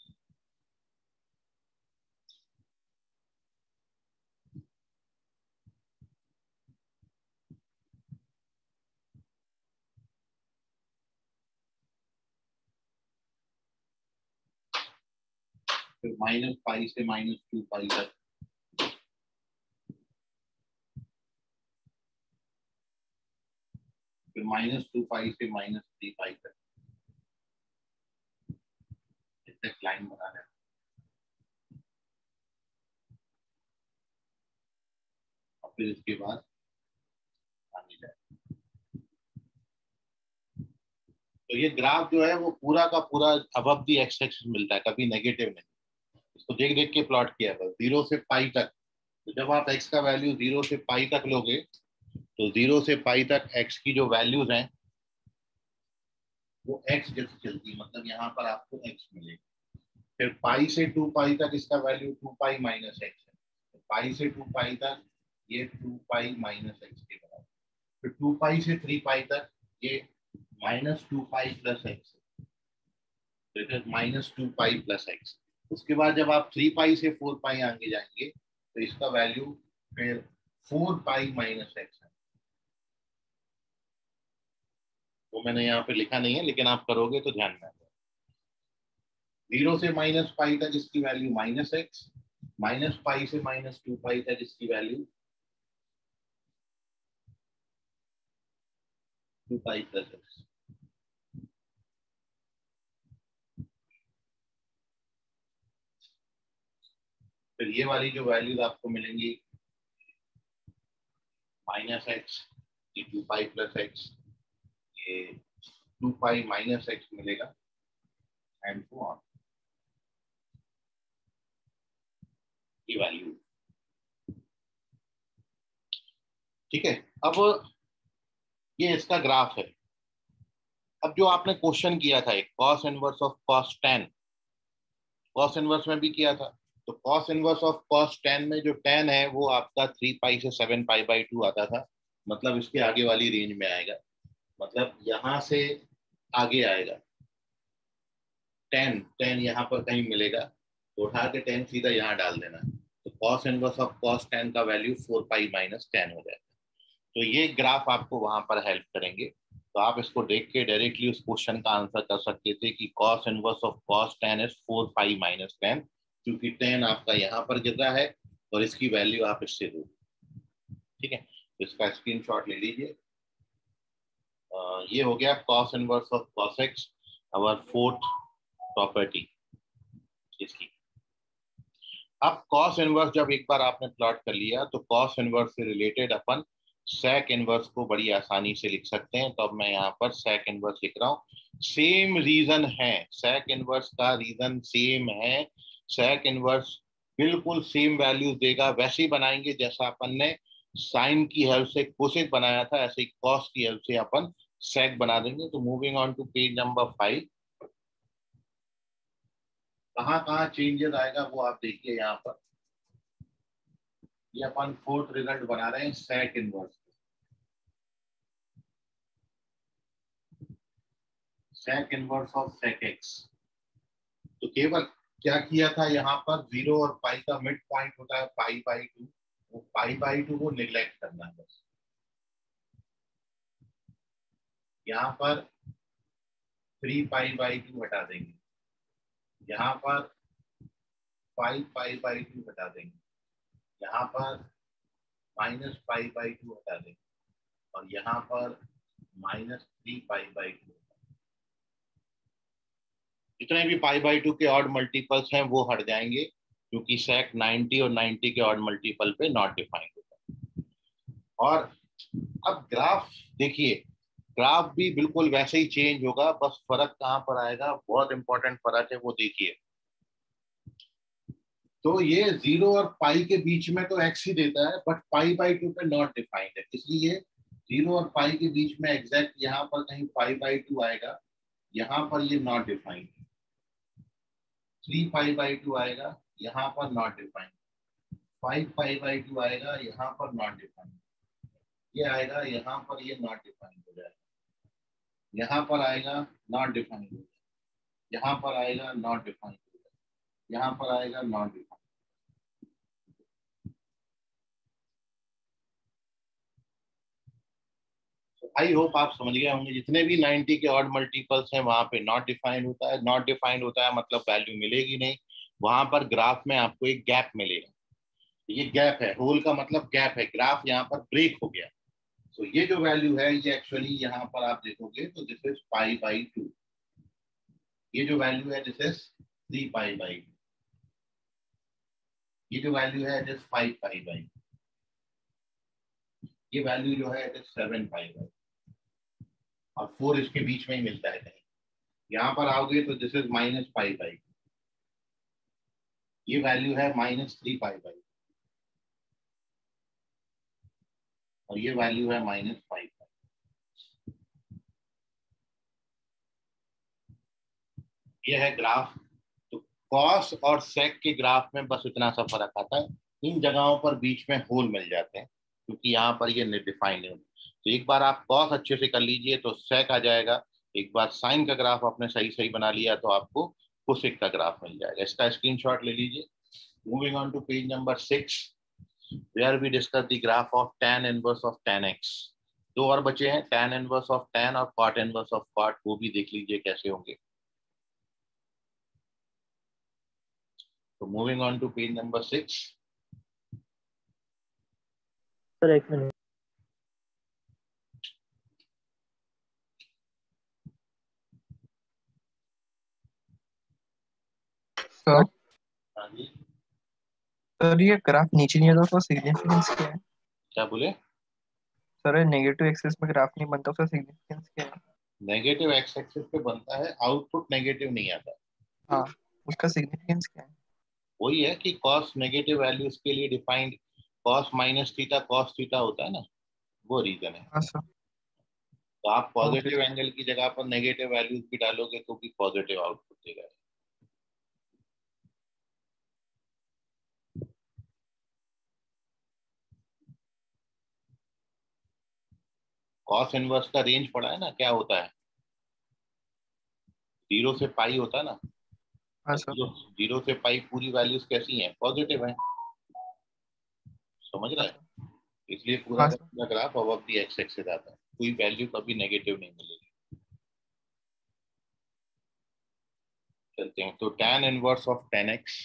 फिर माइनस पाई से माइनस 2 पाई तक, फिर माइनस 2 पाई से माइनस 3 पाई तक। एक लाइन बना है, और फिर इसके बाद आगे जाए। तो ये ग्राफ जो है वो पूरा का पूरा अबव दी एक्स एक्सिस मिलता है, कभी नेगेटिव नहीं। इसको देख देख के प्लॉट किया था 0 से पाई तक। तो जब आप x का वैल्यू 0 से पाई तक लोगे तो 0 से पाई तक x की जो वैल्यूज हैं वो x जैसे चलती है, मतलब यहाँ पर आपको x मिलेगा। फिर पाई से 2 पाई तक इसका वैल्यू 2 पाई माइनस एक्स है। तो पाई से 2 पाई तक ये 2 पाई माइनस एक्स के बराबर। फिर 2 पाई से 3 पाई तक ये माइनस 2 पाई प्लस एक्स, तो it is minus 2 pi plus x. उसके बाद जब आप 3 पाई से 4 पाई आगे जाएंगे तो इसका वैल्यू फिर 4 पाई माइनस एक्स है। वो मैंने यहाँ पे लिखा नहीं है, लेकिन आप करोगे तो ध्यान में। 0 से माइनस पाई तक इसकी value minus x, minus pi से माइनस 2 पाई तक इसकी वैल्यू 2 पाई प्लस एक्स। फिर ये वाली जो वैल्यूज आपको मिलेंगी माइनस एक्स, ये 2 पाई प्लस एक्स, ये 2 पाई माइनस एक्स मिलेगा, एंड सो ऑन। ये वैल्यू ठीक है। अब ये इसका ग्राफ है। अब जो आपने क्वेश्चन किया था एक cos inverse of cos 10, cos inverse में भी किया था। तो कॉस इनवर्स ऑफ कॉस 10 में जो 10 है वो आपका 3 पाई से 7 पाई बाई 2 आता था, मतलब इसके आगे वाली रेंज में आएगा, मतलब यहां से आगे आएगा। 10 यहाँ पर कहीं मिलेगा तो उठा के 10 सीधा यहाँ डाल देना, तो कॉस इनवर्स ऑफ कॉस 10 का वैल्यू 4 पाई माइनस 10 हो जाएगा। तो ये ग्राफ आपको वहां पर हेल्प करेंगे। तो आप इसको देख के डायरेक्टली उस क्वेश्चन का आंसर कर सकते थे कि cos inverse of cos 10 is 4 pi minus 10, क्योंकि 10 आपका यहाँ पर गिर रहा है और इसकी वैल्यू आप इससे दो। ठीक है, इसका स्क्रीनशॉट ले लीजिए। ये हो गया cos inverse of cos x, our fourth property इसकी। अब कॉस इनवर्स जब एक बार आपने प्लॉट कर लिया तो कॉस इनवर्स से रिलेटेड अपन सेक इनवर्स को बड़ी आसानी से लिख सकते हैं। तो अब मैं यहाँ पर सेक इनवर्स लिख रहा हूँ। सेम रीजन है, सेक इनवर्स का रीजन सेम है। सेक इनवर्स बिल्कुल सेम वैल्यूज देगा, वैसे ही बनाएंगे जैसा अपन ने साइन की हेल्प से कोसेक बनाया था, ऐसे ही कॉस की हेल्प से अपन सेक बना देंगे। तो moving on to page number 5, कहाँ कहाँ चेंजेस आएगा वो आप देखिए। यहाँ पर ये अपन फोर्थ रिजल्ट बना रहे हैं sec inverse, sec inverse of sec x. तो केवल क्या किया था, यहाँ पर 0 और पाई का मिड पॉइंट होता है पाई बाई 2, वो पाई बाई 2 को निगलेक्ट करना है बस। यहाँ पर 3 पाई बाई 2 हटा देंगे, यहाँ पर 5 पाई बाई 2 हटा देंगे, यहाँ पर माइनस पाई बाई 2 हटा देंगे, और यहाँ पर -3 पाई बाई 2। जितने भी पाई बाई 2 के ऑड मल्टीपल्स हैं वो हट जाएंगे, क्योंकि सेक 90 और 90 के ऑड मल्टीपल पे नॉट डिफाइंड होता है। और अब ग्राफ देखिए, ग्राफ भी बिल्कुल वैसे ही चेंज होगा, बस फर्क कहाँ पर आएगा, बहुत इंपॉर्टेंट फर्क है वो देखिए। तो ये 0 और पाई के बीच में तो एक्स ही देता है, बट पाई बाई 2 पे नॉट डिफाइंड है, इसलिए 0 और पाई के बीच में एग्जैक्ट यहाँ पर कहीं पाई बाई 2 आएगा, यहाँ पर ये नॉट डिफाइंड। 3 पाई बाई 2 आएगा, यहाँ पर नॉट डिफाइंड। 5 पाई बाई 2 आएगा, यहाँ पर नॉट डिफाइंड। ये आएगा यहाँ पर, ये नॉट डिफाइंड हो जाएगा, यहाँ पर आएगा नॉट डिफाइंड हो जाएगा, यहाँ पर आएगा नॉट डिफाइंड हो जाएगा, यहाँ पर आएगा नॉट डिफाइंड। आई होप आप समझ गए होंगे, जितने भी 90 के ऑड मल्टीपल्स हैं वहां पे नॉट डिफाइंड होता है। नॉट डिफाइंड होता है मतलब वैल्यू मिलेगी नहीं, वहां पर ग्राफ में आपको एक गैप मिलेगा। ये गैप है, होल का मतलब गैप है, ग्राफ यहाँ पर ब्रेक हो गया। तो ये जो वैल्यू है ये एक्चुअली यहाँ पर आप देखोगे तो दिस इज पाई बाई 2, ये जो वैल्यू है दिस इज 3 पाई बाई 2, ये जो वैल्यू है इट इज 5 पाई बाई, ये वैल्यू जो है इट इज 7 पाई बाई, और 4 इसके बीच में ही मिलता है कहीं। यहाँ पर आओगे तो this is minus pi by, ये वैल्यू है -3 पाई बाई, और ये वैल्यू है -5 पाई। ये है ग्राफ। तो कॉस और सेक के ग्राफ में बस इतना सा फर्क आता है, इन जगहों पर बीच में होल मिल जाते हैं, क्योंकि यहाँ पर ये डिफाइंड है। तो एक बार आप कॉस अच्छे से कर लीजिए तो सेक आ जाएगा, एक बार साइन का ग्राफ आपने सही सही बना लिया तो आपको कोसेक का ग्राफ मिल जाएगा। इसका स्क्रीनशॉट ले लीजिए। Moving on to page number 6, where we discuss the graph of tan inverse of tan x। दो और बचे हैं, tan इनवर्स ऑफ tan और cot इनवर्स ऑफ cot, वो भी देख लीजिए कैसे होंगे। तो moving on to page number 6, sir एक मिनट। सर हाँ जी सर ये ग्राफ नीचे नहीं आता उसका सिग्निफिकेंस क्या है? क्या बोले? सर नेगेटिव एक्सिस में ग्राफ नहीं बनता उसका सिग्निफिकेंस क्या है? नेगेटिव एक्स एक्सिस पे बनता है, आउटपुट नेगेटिव नहीं आता। हाँ, उसका सिग्निफिकेंस क्या है? वही है कि कॉस नेगेटिव वैल्यूज के लिए defined cos minus theta cos theta होता है ना, वो रीजन है। हाँ सर। तो आप ओके पॉजिटिव सर। एंगल की जगह पर नेगेटिव वैल्यूज भी डालोगे तो भी पॉजिटिव आउटपुट देगा। कॉस इनवर्स का रेंज पड़ा है ना, क्या होता है, 0 से पाई होता है ना। हाँ सर। 0 से पाई पूरी वैल्यूज कैसी हैं, पॉजिटिव हैं, समझ हाँ रहा है। सर। इसलिए पूरा हाँ का सर। पूरा graph above the x axis आता है, कोई वैल्यू कभी नेगेटिव नहीं मिलेगी। चलते हैं, तो tan inverse of tan x,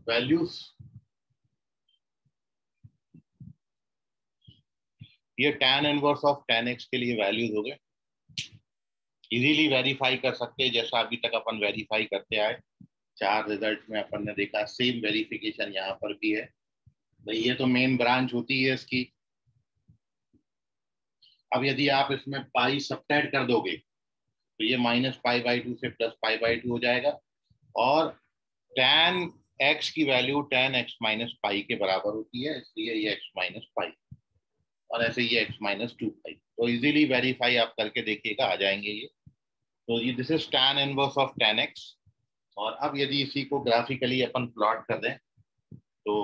values, ये tan inverse of tan x के लिए वैल्यूज हो गए। इजीली वेरीफाई कर सकते हैं जैसा अभी तक अपन वेरीफाई करते आए। 4 रिजल्ट में अपन ने देखा, सेम वेरिफिकेशन यहाँ पर भी है। भाई ये तो मेन ब्रांच होती है इसकी। अब यदि आप इसमें पाई सब्ट्रैक्ट कर दोगे तो ये -π/2 से +π/2 हो जाएगा, और tan x की वैल्यू tan x - π के बराबर होती है, इसलिए ये x - π, और ऐसे ये x - 2π। तो इजीली वेरीफाई आप करके देखिएगा, आ जाएंगे ये। तो ये this is tan inverse of tan x। और अब यदि इसी को ग्राफिकली अपन प्लॉट कर दें तो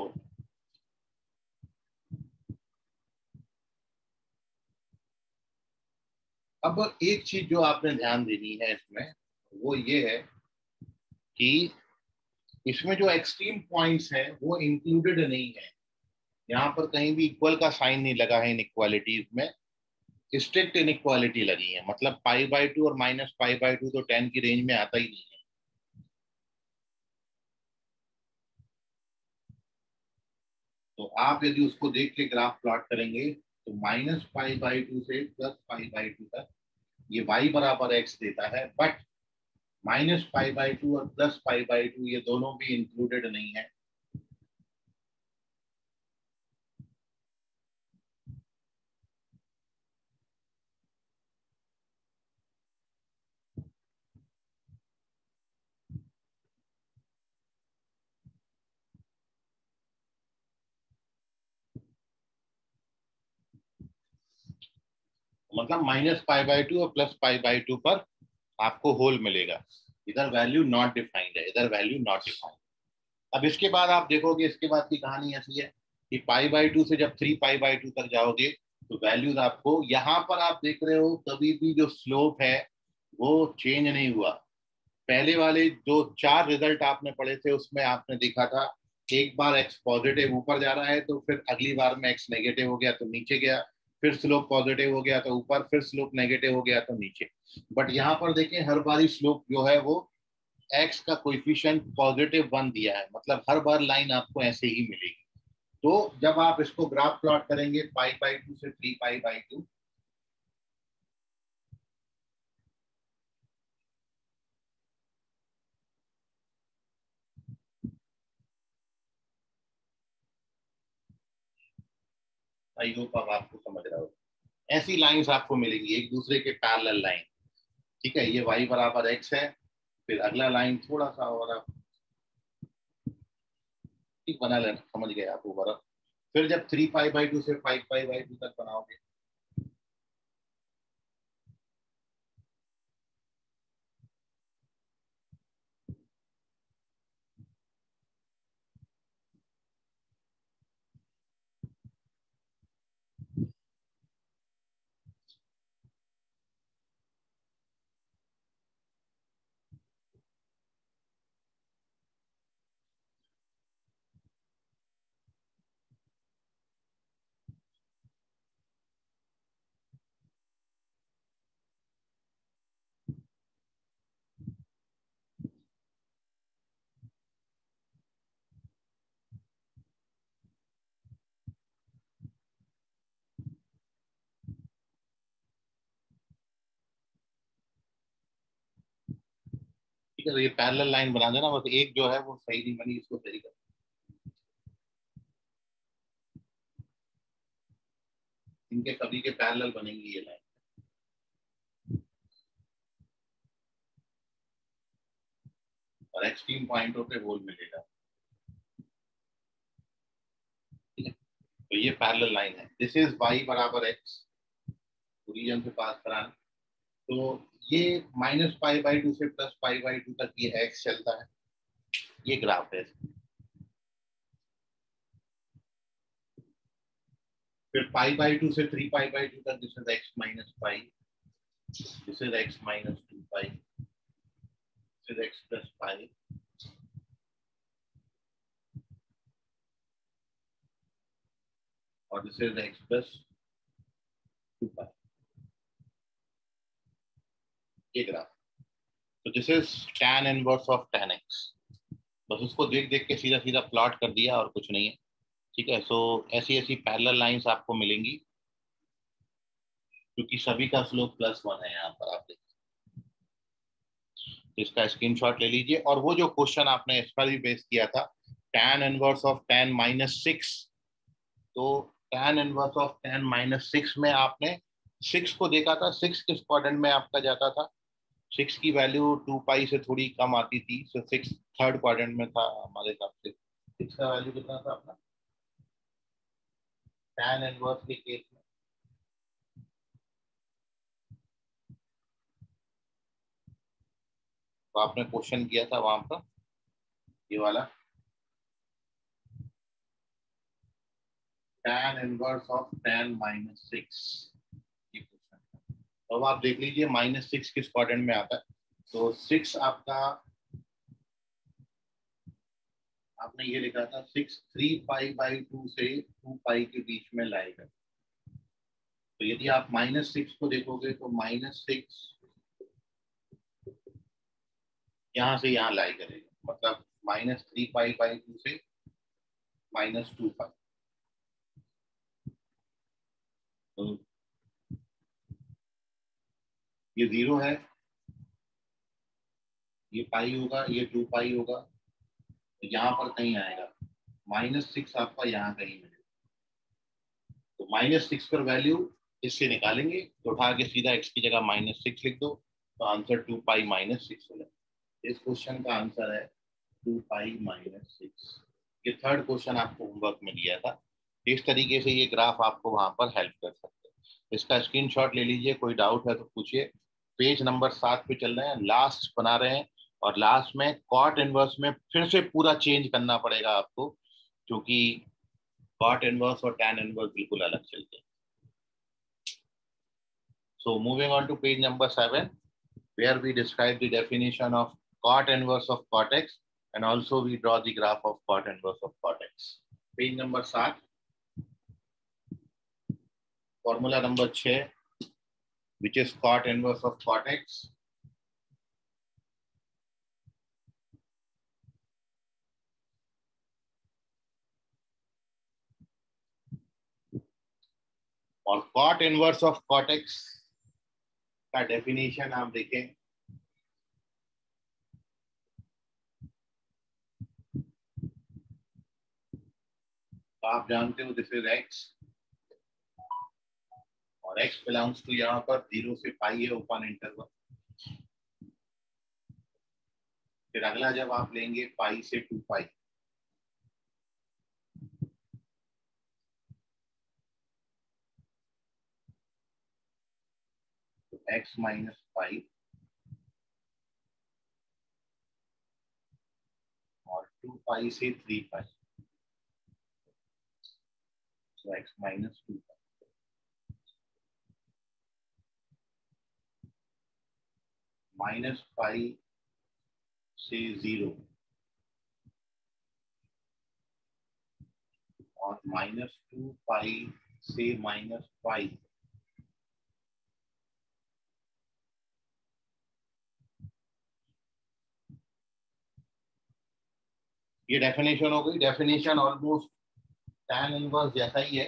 अब एक चीज जो आपने ध्यान देनी है इसमें, वो ये है कि इसमें जो एक्सट्रीम पॉइंट्स हैं वो इंक्लूडेड नहीं है। यहाँ पर कहीं भी इक्वल का साइन नहीं लगा है इनइक्वालिटीज में, स्ट्रिक्ट इनइक्वालिटी लगी है। मतलब π/2 और -π/2 तो 10 की रेंज में आता ही नहीं है। तो आप यदि उसको देख के ग्राफ प्लॉट करेंगे तो -π/2 से +π/2 तक ये y बराबर x देता है, बट -π/2 और +π/2 ये दोनों भी इंक्लूडेड नहीं है। मतलब -π/2 और +π/2 पर आपको होल मिलेगा। इधर वैल्यू नॉट डिफाइंड है, इधर वैल्यू नॉट डिफाइंड। अब इसके बाद आप देखोगे, इसके बाद की कहानी ऐसी है कि π/2 से जब 3π/2 तक जाओगे तो वैल्यूज आपको, यहाँ पर आप देख रहे हो कभी भी जो स्लोप है वो चेंज नहीं हुआ। पहले वाले जो 4 रिजल्ट आपने पढ़े थे उसमें आपने देखा था एक बार x पॉजिटिव ऊपर जा रहा है तो फिर अगली बार में x नेगेटिव हो गया तो नीचे गया, फिर स्लोप पॉजिटिव हो गया तो ऊपर, फिर स्लोप नेगेटिव हो गया तो नीचे। बट यहाँ पर देखें हर बारी स्लोप जो है वो x का कोएफिशिएंट +1 दिया है, मतलब हर बार लाइन आपको ऐसे ही मिलेगी। तो जब आप इसको ग्राफ प्लॉट करेंगे π/2 से 3π/2, आई होप अब आपको समझ रहा हो, ऐसी लाइंस आपको मिलेंगी एक दूसरे के पैरेलल लाइन। ठीक है, ये y बराबर x है, फिर अगला लाइन थोड़ा सा और आप ठीक बना लेना, समझ गए आप ऊपर। फिर जब 3π/2 से 5π/2 तक बनाओगे ठीक है, तो ये पैरेलल लाइन बना देना, बस एक जो है वो सही नहीं बनी, इसको सही कर। इनके सभी के पैरेलल बनेंगी ये लाइन, और एक्सट्रीम पॉइंटों पे होल मिलेगा। ठीक है, तो ये पैरेलल लाइन है। दिस इज y बराबर x, ओरिजिन से पास कराना। तो ये -π/2 से +π/2 तक ये x चलता है, ये ग्राफ है। फिर π/2 से 3π/2 तक this is x - π, this is x - 2π, this is x + π, और दिस इज x + 2π, ये ग्राफ। तो this is tan inverse of tan x। बस उसको देख देख के सीधा सीधा प्लॉट कर दिया और कुछ नहीं है। ठीक है, सो ऐसी ऐसी पैरेलल लाइंस आपको मिलेंगी क्योंकि सभी का स्लोप +1 है यहाँ पर, आप देखिए। इसका स्क्रीनशॉट ले लीजिए। और वो जो क्वेश्चन आपने इस पर भी बेस किया था, tan इनवर्स ऑफ tan -6, तो tan इनवर्स ऑफ tan -6 में आपने 6 को देखा था। 6 किस क्वाड्रेंट में आपका जाता था? 6 की वैल्यू 2 पाई से थोड़ी कम आती थी, सो 6 थर्ड क्वाड्रेंट में था हमारे हिसाब से। 6 का वैल्यू कितना था अपना tan इनवर्स के केस में? तो आपने क्वेश्चन किया था वहां पर ये वाला, tan इनवर्स ऑफ tan -6, ये क्वेश्चन। तो अब आप देख लीजिए -6 किस क्वाड्रेंट में आता है। तो 6 आपका, आपने ये लिखा था 6 3π/2 से 2 पाई के बीच में लाएगा। तो यदि आप -6 को देखोगे तो -6 यहाँ से यहाँ लाई करेगा, मतलब -3π/2 से -2 पाई। तो ये 0 है, ये पाई होगा, ये 2 पाई होगा, तो यहाँ पर कहीं आएगा। -6 आपका यहाँ कहीं मिलेगा। तो -6 पर वैल्यू इससे निकालेंगे, तो उठा के सीधा x की जगह -6 लिख दो, तो आंसर 2 पाई -6 हो जाएगा। इस क्वेश्चन का आंसर है 2 पाई -6। ये थर्ड क्वेश्चन आपको होमवर्क में दिया था। इस तरीके से ये ग्राफ आपको वहां पर हेल्प कर सकते हैं। इसका स्क्रीनशॉट ले लीजिए, कोई डाउट है तो पूछिए। पेज नंबर 7 पे चल रहे हैं, लास्ट बना रहे हैं, और लास्ट में कॉट इनवर्स में फिर से पूरा चेंज करना पड़ेगा आपको, क्योंकि कॉट इनवर्स और टैन इनवर्स बिल्कुल अलग चलते हैं। So moving on to page number 7, where we describe the definition of cot inverse of cot x, and also we draw the graph of cot inverse of cot x. Page number 7, formula number 6, which is cot inverse of cot x. और cot inverse of cot x का definition आप देखें, तो आप जानते हो this is x, और x belongs to यहाँ पर 0 से पाई है ओपन इंटरवल। फिर अगला जब आप लेंगे पाई से 2 पाई, तो x माइनस पाई, और 2 पाई से 3 पाई, तो x माइनस 2 पाई, माइनस पाई से 0, और -2 पाई से -पाई। ये डेफिनेशन हो गई। डेफिनेशन ऑलमोस्ट tan इनवर्स जैसा ही है,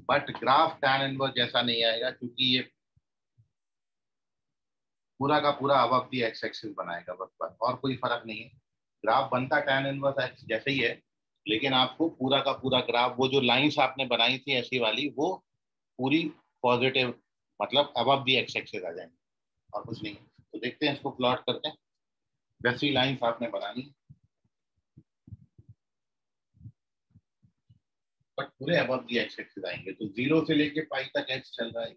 बट ग्राफ tan इनवर्स जैसा नहीं आएगा, क्योंकि ये पूरा का पूरा अबव दी एक्स एक्सिस बनाएगा, बस और कोई फर्क नहीं है। ग्राफ बनता tan इनवर्स एक्स जैसे ही है, लेकिन आपको पूरा का पूरा ग्राफ, वो जो लाइंस आपने बनाई थी ऐसी वाली, वो पूरी पॉजिटिव, मतलब अबव दी एक्स एक्सिस आ जाएंगे, और कुछ नहीं। तो देखते हैं, इसको प्लॉट करते हैं। वैसी लाइंस आपने बनानी, बट पूरे अबव दी एक्स एक्सिस आएंगे। तो 0 से लेके पाई तक एक्स चल रहा है,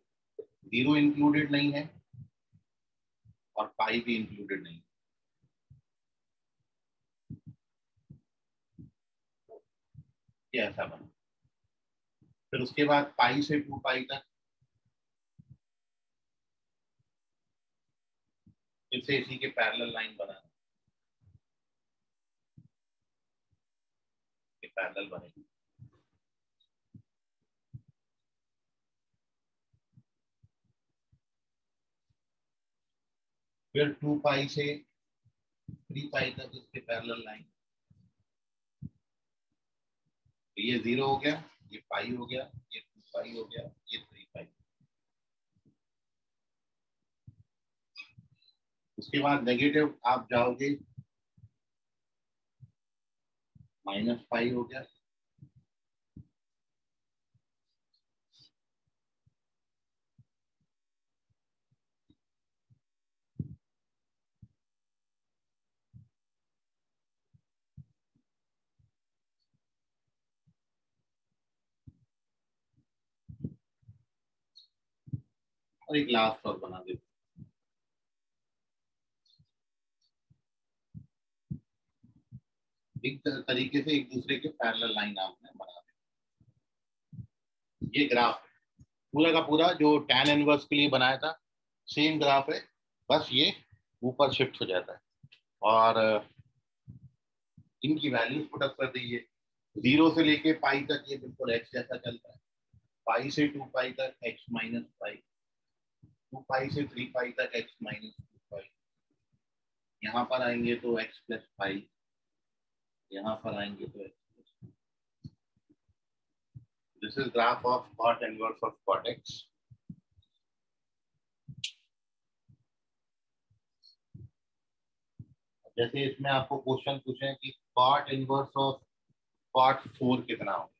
0 इंक्लूडेड नहीं है और पाई भी इंक्लूडेड नहीं है। ये ऐसा बना। फिर उसके बाद पाई से 2 पाई तक फिर से इसी के पैरेलल लाइन बनाना, पैरेलल बनेगी। फिर 2 पाई से 3 पाई तक इसके पैरेलल लाइन, ये 0 हो गया, ये पाई हो गया, ये 2 पाई हो गया, ये 3 पाई। उसके बाद नेगेटिव आप जाओगे, माइनस पाई हो गया, और एक लास्ट और बना देते। एक तरीके से एक दूसरे के पैरेलल लाइन आपने बना दी। ये ग्राफ पूरा का पूरा जो tan इनवर्स के लिए बनाया था सेम ग्राफ है, बस ये ऊपर शिफ्ट हो जाता है। और इनकी वैल्यूज पुटअप कर दीजिए। 0 से लेके पाई तक ये बिल्कुल x जैसा चलता है, पाई से 2 पाई तक x माइनस पाई, 2 पाई से 3 पाई तक x माइनस 2 पाई, यहाँ पर आएंगे तो x प्लस पाई, यहाँ पर आएंगे तो x plus. This is graph of cot inverse of cot x। जैसे इसमें आपको क्वेश्चन पूछे कि cot इनवर्स ऑफ cot 4 कितना हो,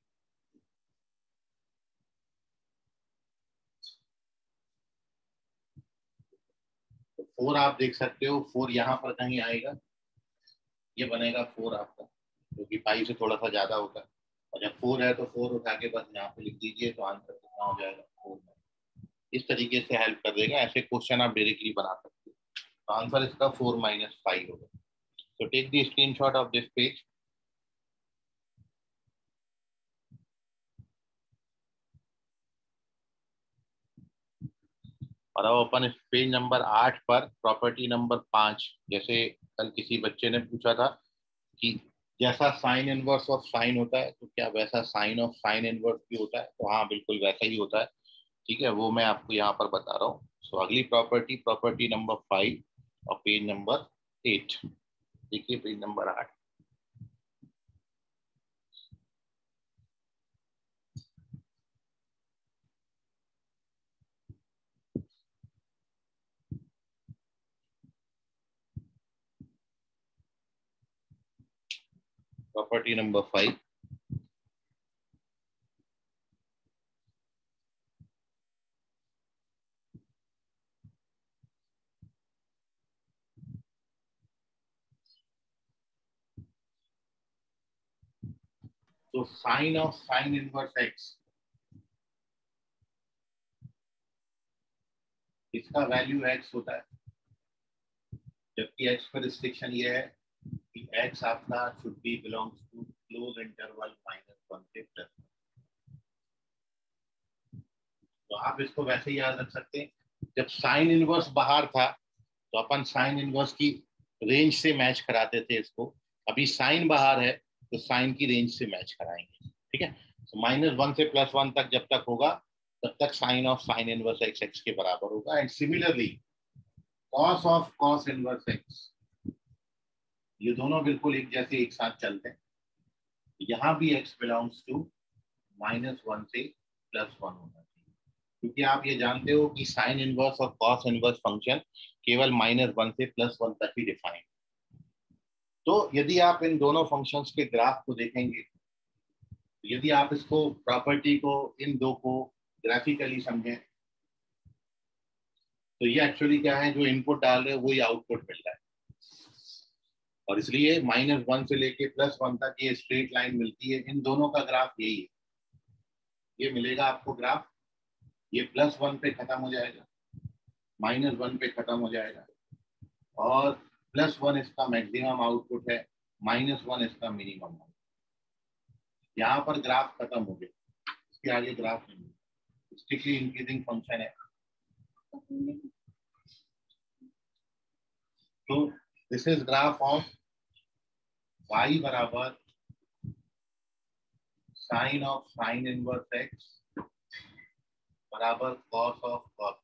तो 4 आप देख सकते हो, 4 यहाँ पर कहीं आएगा, ये बनेगा 4 आपका, क्योंकि पाई से थोड़ा सा ज्यादा होता है। और जब 4 है तो 4 उठा के बस यहाँ पे लिख दीजिए, तो आंसर कितना हो जाएगा 4। इस तरीके से हेल्प कर देगा, ऐसे क्वेश्चन आप डायरेक्टली बना सकते हो। तो आंसर इसका 4 माइनस 5 होगा। तो take the screenshot of this page. और अब अपन इस पेज नंबर 8 पर प्रॉपर्टी नंबर 5, जैसे कल किसी बच्चे ने पूछा था कि जैसा साइन इनवर्स ऑफ साइन होता है तो क्या वैसा साइन ऑफ साइन इनवर्स भी होता है, तो हाँ बिल्कुल वैसा ही होता है। ठीक है, वो मैं आपको यहाँ पर बता रहा हूँ। सो अगली प्रॉपर्टी, प्रॉपर्टी नंबर 5 और पेज नंबर 8। देखिए पेज नंबर 8। Property number 5। तो sine of sine inverse x, इसका वैल्यू एक्स होता है, जबकि एक्स पर रिस्ट्रिक्शन ये है कि एक्स आपका should be belongs to close interval -1 से +1। तो आप इसको वैसे ही याद रख सकते हैं, जब साइन इनवर्स बाहर था तो अपन साइन इनवर्स की रेंज से मैच कराते थे इसको। अभी साइन बाहर है तो साइन की रेंज से मैच कराएंगे। ठीक है, तो -1 से +1 तक जब तक होगा तब तक sine of sine inverse x x के बराबर होगा। And similarly cos of cos inverse x, ये दोनों बिल्कुल एक जैसे एक साथ चलते हैं। यहाँ भी x बिलोंग्स टू -1 से +1 होना चाहिए, क्योंकि आप ये जानते हो कि साइन इनवर्स और कॉस इनवर्स फंक्शन केवल -1 से +1 तक ही डिफाइन। तो यदि आप इन दोनों फंक्शंस के ग्राफ को देखेंगे, यदि आप इसको प्रॉपर्टी को इन दो को ग्राफिकली समझें, तो ये एक्चुअली क्या है, जो इनपुट डाल रहे हैं वही आउटपुट मिल रहा है। और इसलिए -1 से लेके +1 तक ये स्ट्रेट लाइन मिलती है। इन दोनों का ग्राफ यही है, ये मिलेगा आपको ग्राफ। ये +1 पे खत्म हो जाएगा, -1 पे खत्म हो जाएगा, और +1 इसका मैक्सिमम आउटपुट है, -1 इसका मिनिमम आउटपुट। यहाँ पर ग्राफ खत्म हो गया, इसके आगे ग्राफ नहीं, स्ट्रिक्टली इंक्रीजिंग फंक्शन है। तो this is graph of y बराबर sine of sine inverse x बराबर कॉस ऑफ कॉस।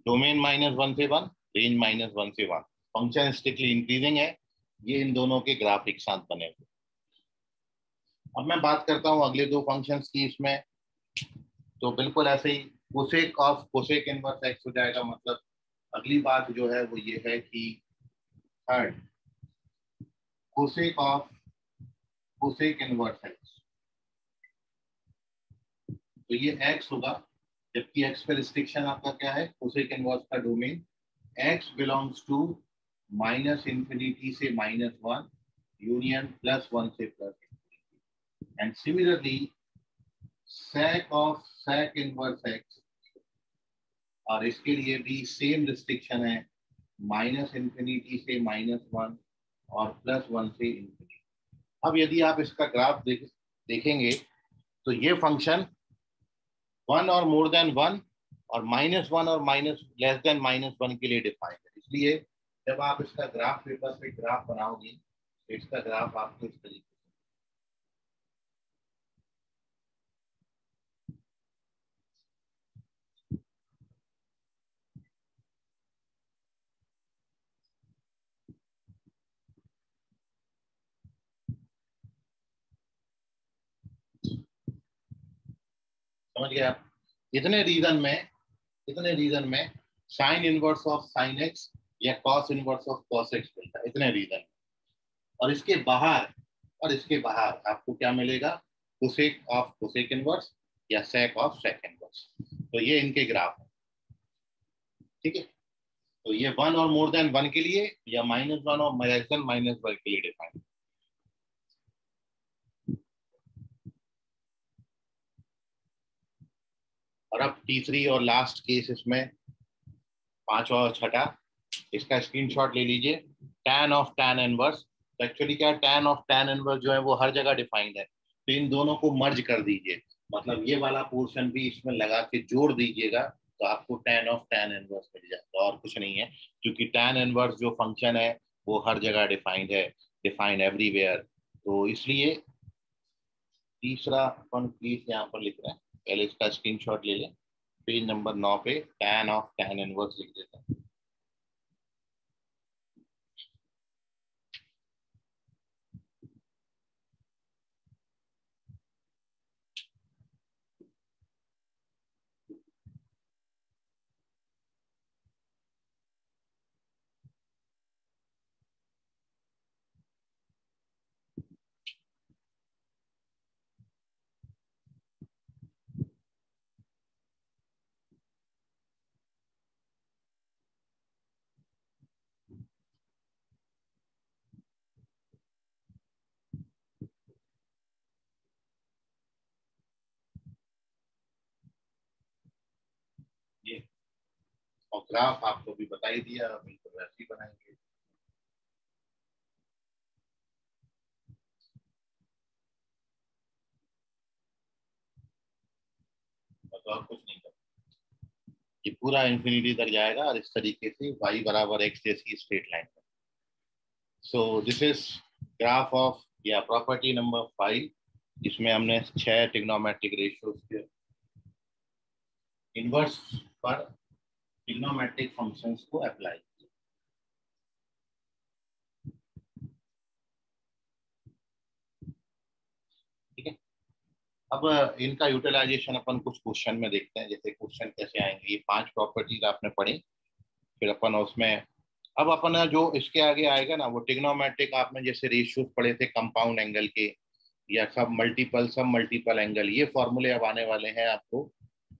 डोमेन -1 से 1, रेंज -1 से 1, फंक्शन स्ट्रिक्टली इंक्रीजिंग है। ये इन दोनों के ग्राफ एक साथ बने हुए। अब मैं बात करता हूँ अगले दो फंक्शंस की इसमें। तो बिल्कुल ऐसे ही cosec of cosec inverse x हो जाएगा। मतलब अगली बात जो है वो ये है कि third cosec of cosec inverse x, तो ये एक्स होगा, जबकि एक्स पे रिस्ट्रिक्शन आपका क्या है, कोसेक इनवर्स का domain x belongs to minus infinity से -1 यूनियन +1 से +, and similarly sec of sec inverse x, और इसके लिए भी सेम रिस्ट्रिक्शन है, माइनस इंफिनिटी से -1 और +1 से इंफिनिटी। अब यदि आप इसका ग्राफ देखेंगे तो ये फंक्शन 1 और मोर देन 1 और -1 और माइनस लेस देन -1 के लिए डिफाइंड है। इसलिए जब आप इसका ग्राफ पेपर पे ग्राफ बनाओगे तो इसका ग्राफ आपको इस तरीके समझ गए आप। इतने रीजन में sine inverse of sine x या cos inverse of cos x मिलता है, इतने रीजन। और इसके बाहर आपको क्या मिलेगा, कोसेक ऑफ कोसेक इनवर्स या सेक ऑफ सेक इनवर्स। तो ये इनके ग्राफ है, ठीक है। तो ये 1 और मोर देन 1 के लिए या -1 और लेस देन -1 के लिए डिफाइन। और अब तीसरी और लास्ट केस इसमें, पांचवा और छठा, इसका स्क्रीनशॉट ले लीजिए। tan ऑफ tan इनवर्स, तो एक्चुअली क्या है, tan ऑफ tan इनवर्स जो है वो हर जगह डिफाइंड है, तो इन दोनों को मर्ज कर दीजिए, मतलब ये वाला पोर्शन भी इसमें लगा के जोड़ दीजिएगा, तो आपको tan ऑफ tan इनवर्स मिल जाएगा, और कुछ नहीं है, क्योंकि tan इनवर्स जो फंक्शन है वो हर जगह डिफाइंड है, डिफाइंड एवरीवेयर। तो इसलिए तीसरा अपन प्लीज यहाँ पर लिख रहे हैं, पहले इसका स्क्रीनशॉट ले लें, पेज नंबर 9 पे tan ऑफ tan इनवर्स लिख देते हैं। ये और ग्राफ आपको भी बता ही दिया, बिल्कुल वैसे ही बनाएंगे। बस और कुछ नहीं करना, ये पूरा इंफिनिटी तक जाएगा और इस तरीके से y बराबर x जैसी straight line. So this is graph of या प्रॉपर्टी नंबर 5, जिसमें हमने 6 ट्रिग्नोमेट्रिक रेशियोज के इनवर्स पर ट्रिग्नोमेट्रिक फंक्शंस को अप्लाई किया। ठीक है, अब इनका यूटिलाइजेशन अपन कुछ क्वेश्चन में देखते हैं, जैसे क्वेश्चन कैसे आएंगे। ये 5 प्रॉपर्टीज आपने पढ़ी, फिर अपन उसमें अब अपना जो इसके आगे आएगा ना, वो ट्रिग्नोमेट्रिक आपने जैसे रेशियोज पढ़े थे कंपाउंड एंगल के या सब मल्टीपल एंगल, ये फॉर्मूले अब आने वाले हैं आपको।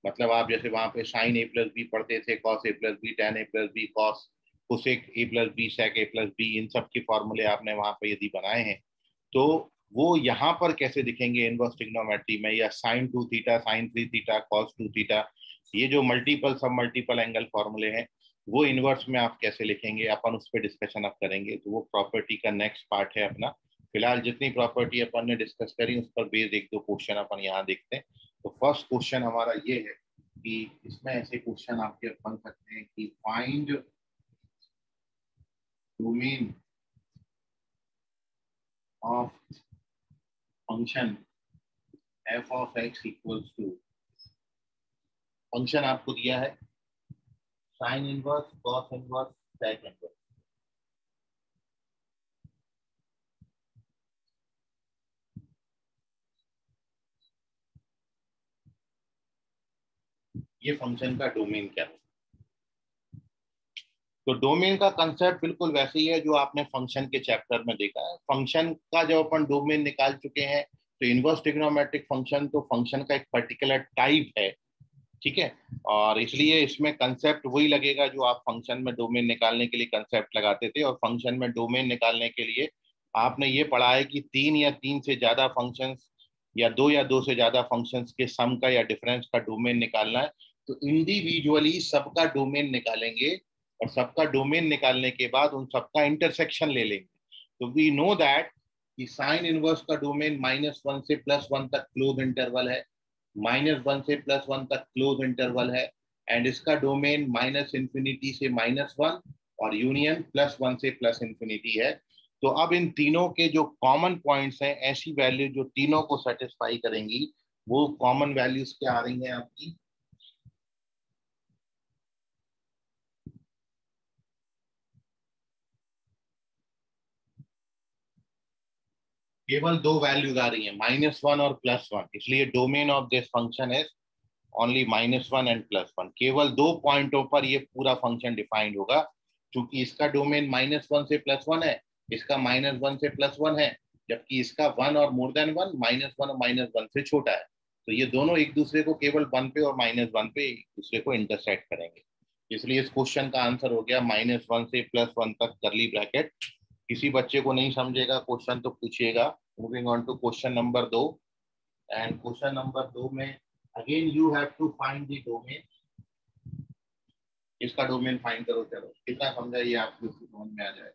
मतलब आप जैसे वहां पे साइन ए प्लस बी पढ़ते थे, cos A plus B, tan A plus B, cos cosec A plus B, sec A plus B, इन सब के फॉर्मूले आपने वहां पे यदि बनाए हैं तो वो यहाँ पर कैसे दिखेंगे इनवर्स ट्रिग्नोमेट्री में, या sine 2 theta, sine 3 theta, cos 2 theta, ये जो सब मल्टीपल एंगल फॉर्मूले हैं वो इनवर्स में आप कैसे लिखेंगे, अपन उस पर डिस्कशन अब करेंगे। तो वो प्रॉपर्टी का नेक्स्ट पार्ट है अपना। फिलहाल जितनी प्रॉपर्टी अपन ने डिस्कस करी उस पर बेस्ड एक दो क्वेश्चन अपन यहाँ देखते हैं। तो फर्स्ट क्वेश्चन हमारा ये है कि इसमें ऐसे क्वेश्चन आपके बन सकते हैं कि find domain of function f of x equals to, function आपको दिया है sine inverse, cos inverse, sec inverse. ये फंक्शन का डोमेन क्या है। तो डोमेन का कंसेप्ट बिल्कुल वैसे ही है जो आपने फंक्शन के चैप्टर में देखा है। फंक्शन का जब अपन डोमेन निकाल चुके हैं तो इनवर्स ट्रिग्नोमेट्रिक फंक्शन तो फंक्शन का एक पर्टिकुलर टाइप है, ठीक है। और इसलिए इसमें कंसेप्ट वही लगेगा जो आप फंक्शन में डोमेन निकालने के लिए कंसेप्ट लगाते थे। और फंक्शन में डोमेन निकालने के लिए आपने ये पढ़ा है कि 3 से ज्यादा फंक्शंस या दो से ज्यादा फंक्शंस के सम का या डिफरेंस का डोमेन निकालना है। तो इंडिविजुअली सबका डोमेन निकालेंगे और सबका डोमेन निकालने के बाद उन सबका इंटरसेक्शन ले लेंगे। तो वी नो दैट कि साइन इनवर्स का डोमेन -1 से +1 तक क्लोज इंटरवल है, -1 से +1 तक क्लोज इंटरवल है, एंड इसका डोमेन -∞ से -1 और यूनियन +1 से +∞ है। तो अब इन तीनों के जो कॉमन पॉइंट्स हैं, ऐसी वैल्यू जो तीनों को सेटिस्फाई करेंगी, वो कॉमन वैल्यूज क्या आ रही हैं आपकी, केवल दो वैल्यूज आ रही हैं, -1 और +1। इसलिए domain of this function is only -1 and +1। केवल दो पॉइंटों पर ये पूरा फंक्शन डिफाइंड होगा, क्योंकि इसका डोमेन -1 से +1 है, इसका -1 से +1 है, जबकि इसका 1 और मोर देन 1, -1 और -1 से छोटा है। तो ये दोनों एक दूसरे को केवल 1 पे और -1 पे एक दूसरे को इंटरसेक्ट करेंगे। इसलिए इस क्वेश्चन का आंसर हो गया -1 से +1 तक करली ब्रैकेट। किसी बच्चे को नहीं समझेगा क्वेश्चन तो पूछिएगा। Moving on to question number 2। And question number 2 में again you have to find the domain. इसका डोमेन फाइंड करो। चलो कितना समझा ये आपको समझ में आ जाए।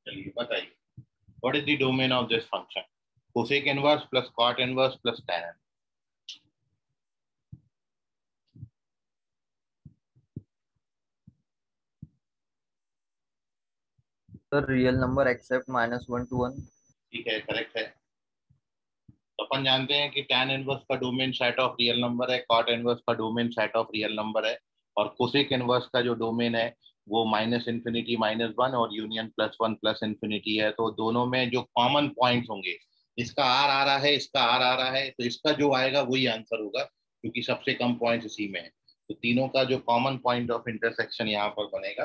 चलिए बताइए, what is the domain of this function, cosec inverse plus cot inverse plus tan। Sir real number except -1 to 1। ठीक है, करेक्ट है। तो अपन जानते हैं कि tan इनवर्स का domain set of real number है, कॉट इनवर्स का domain set of real number है, और कोसेक इनवर्स का जो डोमेन है वो -∞ -1 और यूनियन +1 +∞ है। तो दोनों में जो कॉमन पॉइंट्स होंगे, इसका आर आ रहा है, इसका आर आ रहा है, तो इसका जो आएगा वही आंसर होगा, क्योंकि सबसे कम पॉइंट इसी में है। तो तीनों का जो कॉमन पॉइंट ऑफ इंटरसेक्शन यहाँ पर बनेगा,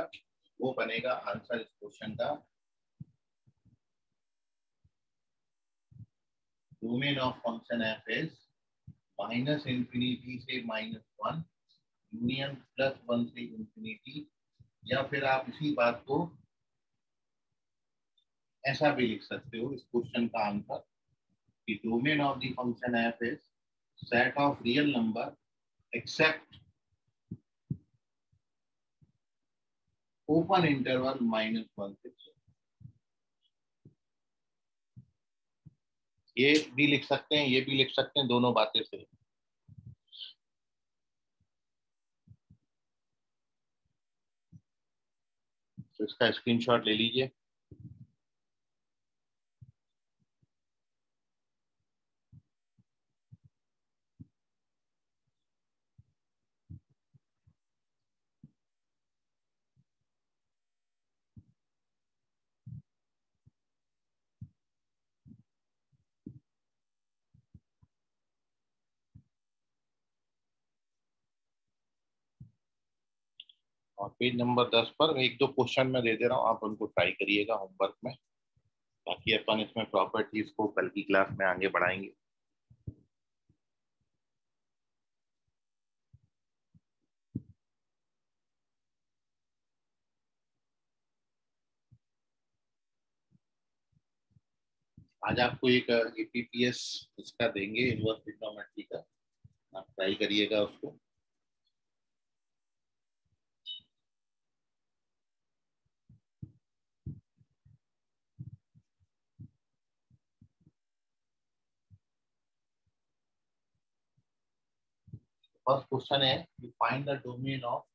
वो बनेगा आंसर इस क्वेश्चन का। Domain of function F is -∞ से -1 यूनियन +1 से ∞। या फिर आप इसी बात को ऐसा भी लिख सकते हो, इस क्वेश्चन का आंसर कि domain of the function F is set of real number accept open interval -1 से 6। ये भी लिख सकते हैं, ये भी लिख सकते हैं, दोनों बातें सही। तो इसका स्क्रीनशॉट ले लीजिए। और पेज नंबर 10 पर एक दो क्वेश्चन मैं दे दे रहा हूँ, आप उनको ट्राई करिएगा होमवर्क में, ताकि अपन इसमें प्रॉपर्टीज को कल की क्लास में आगे बढ़ाएंगे। आज आपको एक एपीपीएस इसका देंगे, इनवर्स ट्रिग्नोमेट्री का, आप ट्राई करिएगा उसको। फर्स्ट क्वेश्चन है, you find the domain of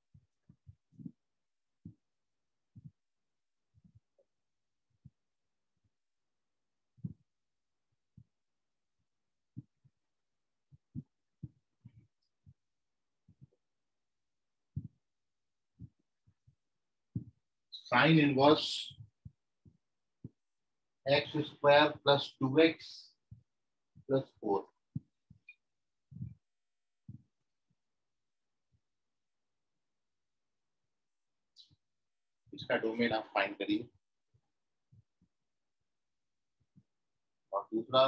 sine inverse x square plus 2x plus 4। इसका डोमेन आप फाइंड करिए। और दूसरा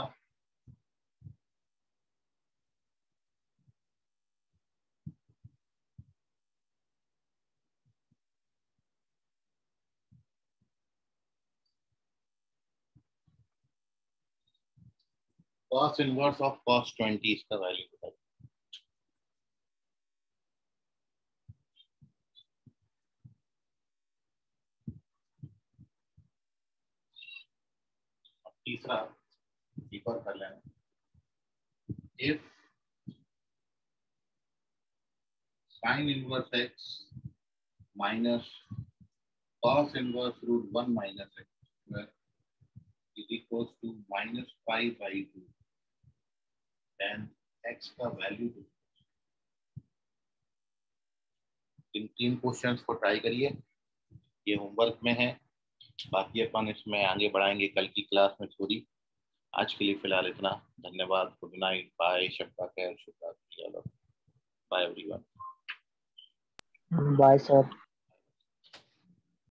cos इनवर्स ऑफ cos 20, इसका वैल्यू बताइए। तीसरा एक और कर लेना। If sine inverse x minus cos inverse root 1 minus x square is equal to -5/2, then x का वैल्यू। इन 3 क्वेश्चंस को ट्राई करिए, ये होमवर्क में है। बाकी अपन इसमें आगे बढ़ाएंगे कल की क्लास में थोड़ी। आज के लिए फिलहाल इतना। धन्यवाद। गुड नाइट, बाय, शब्बा खैर, शुभ रात्रि, बाय एवरीवन। Bye sir.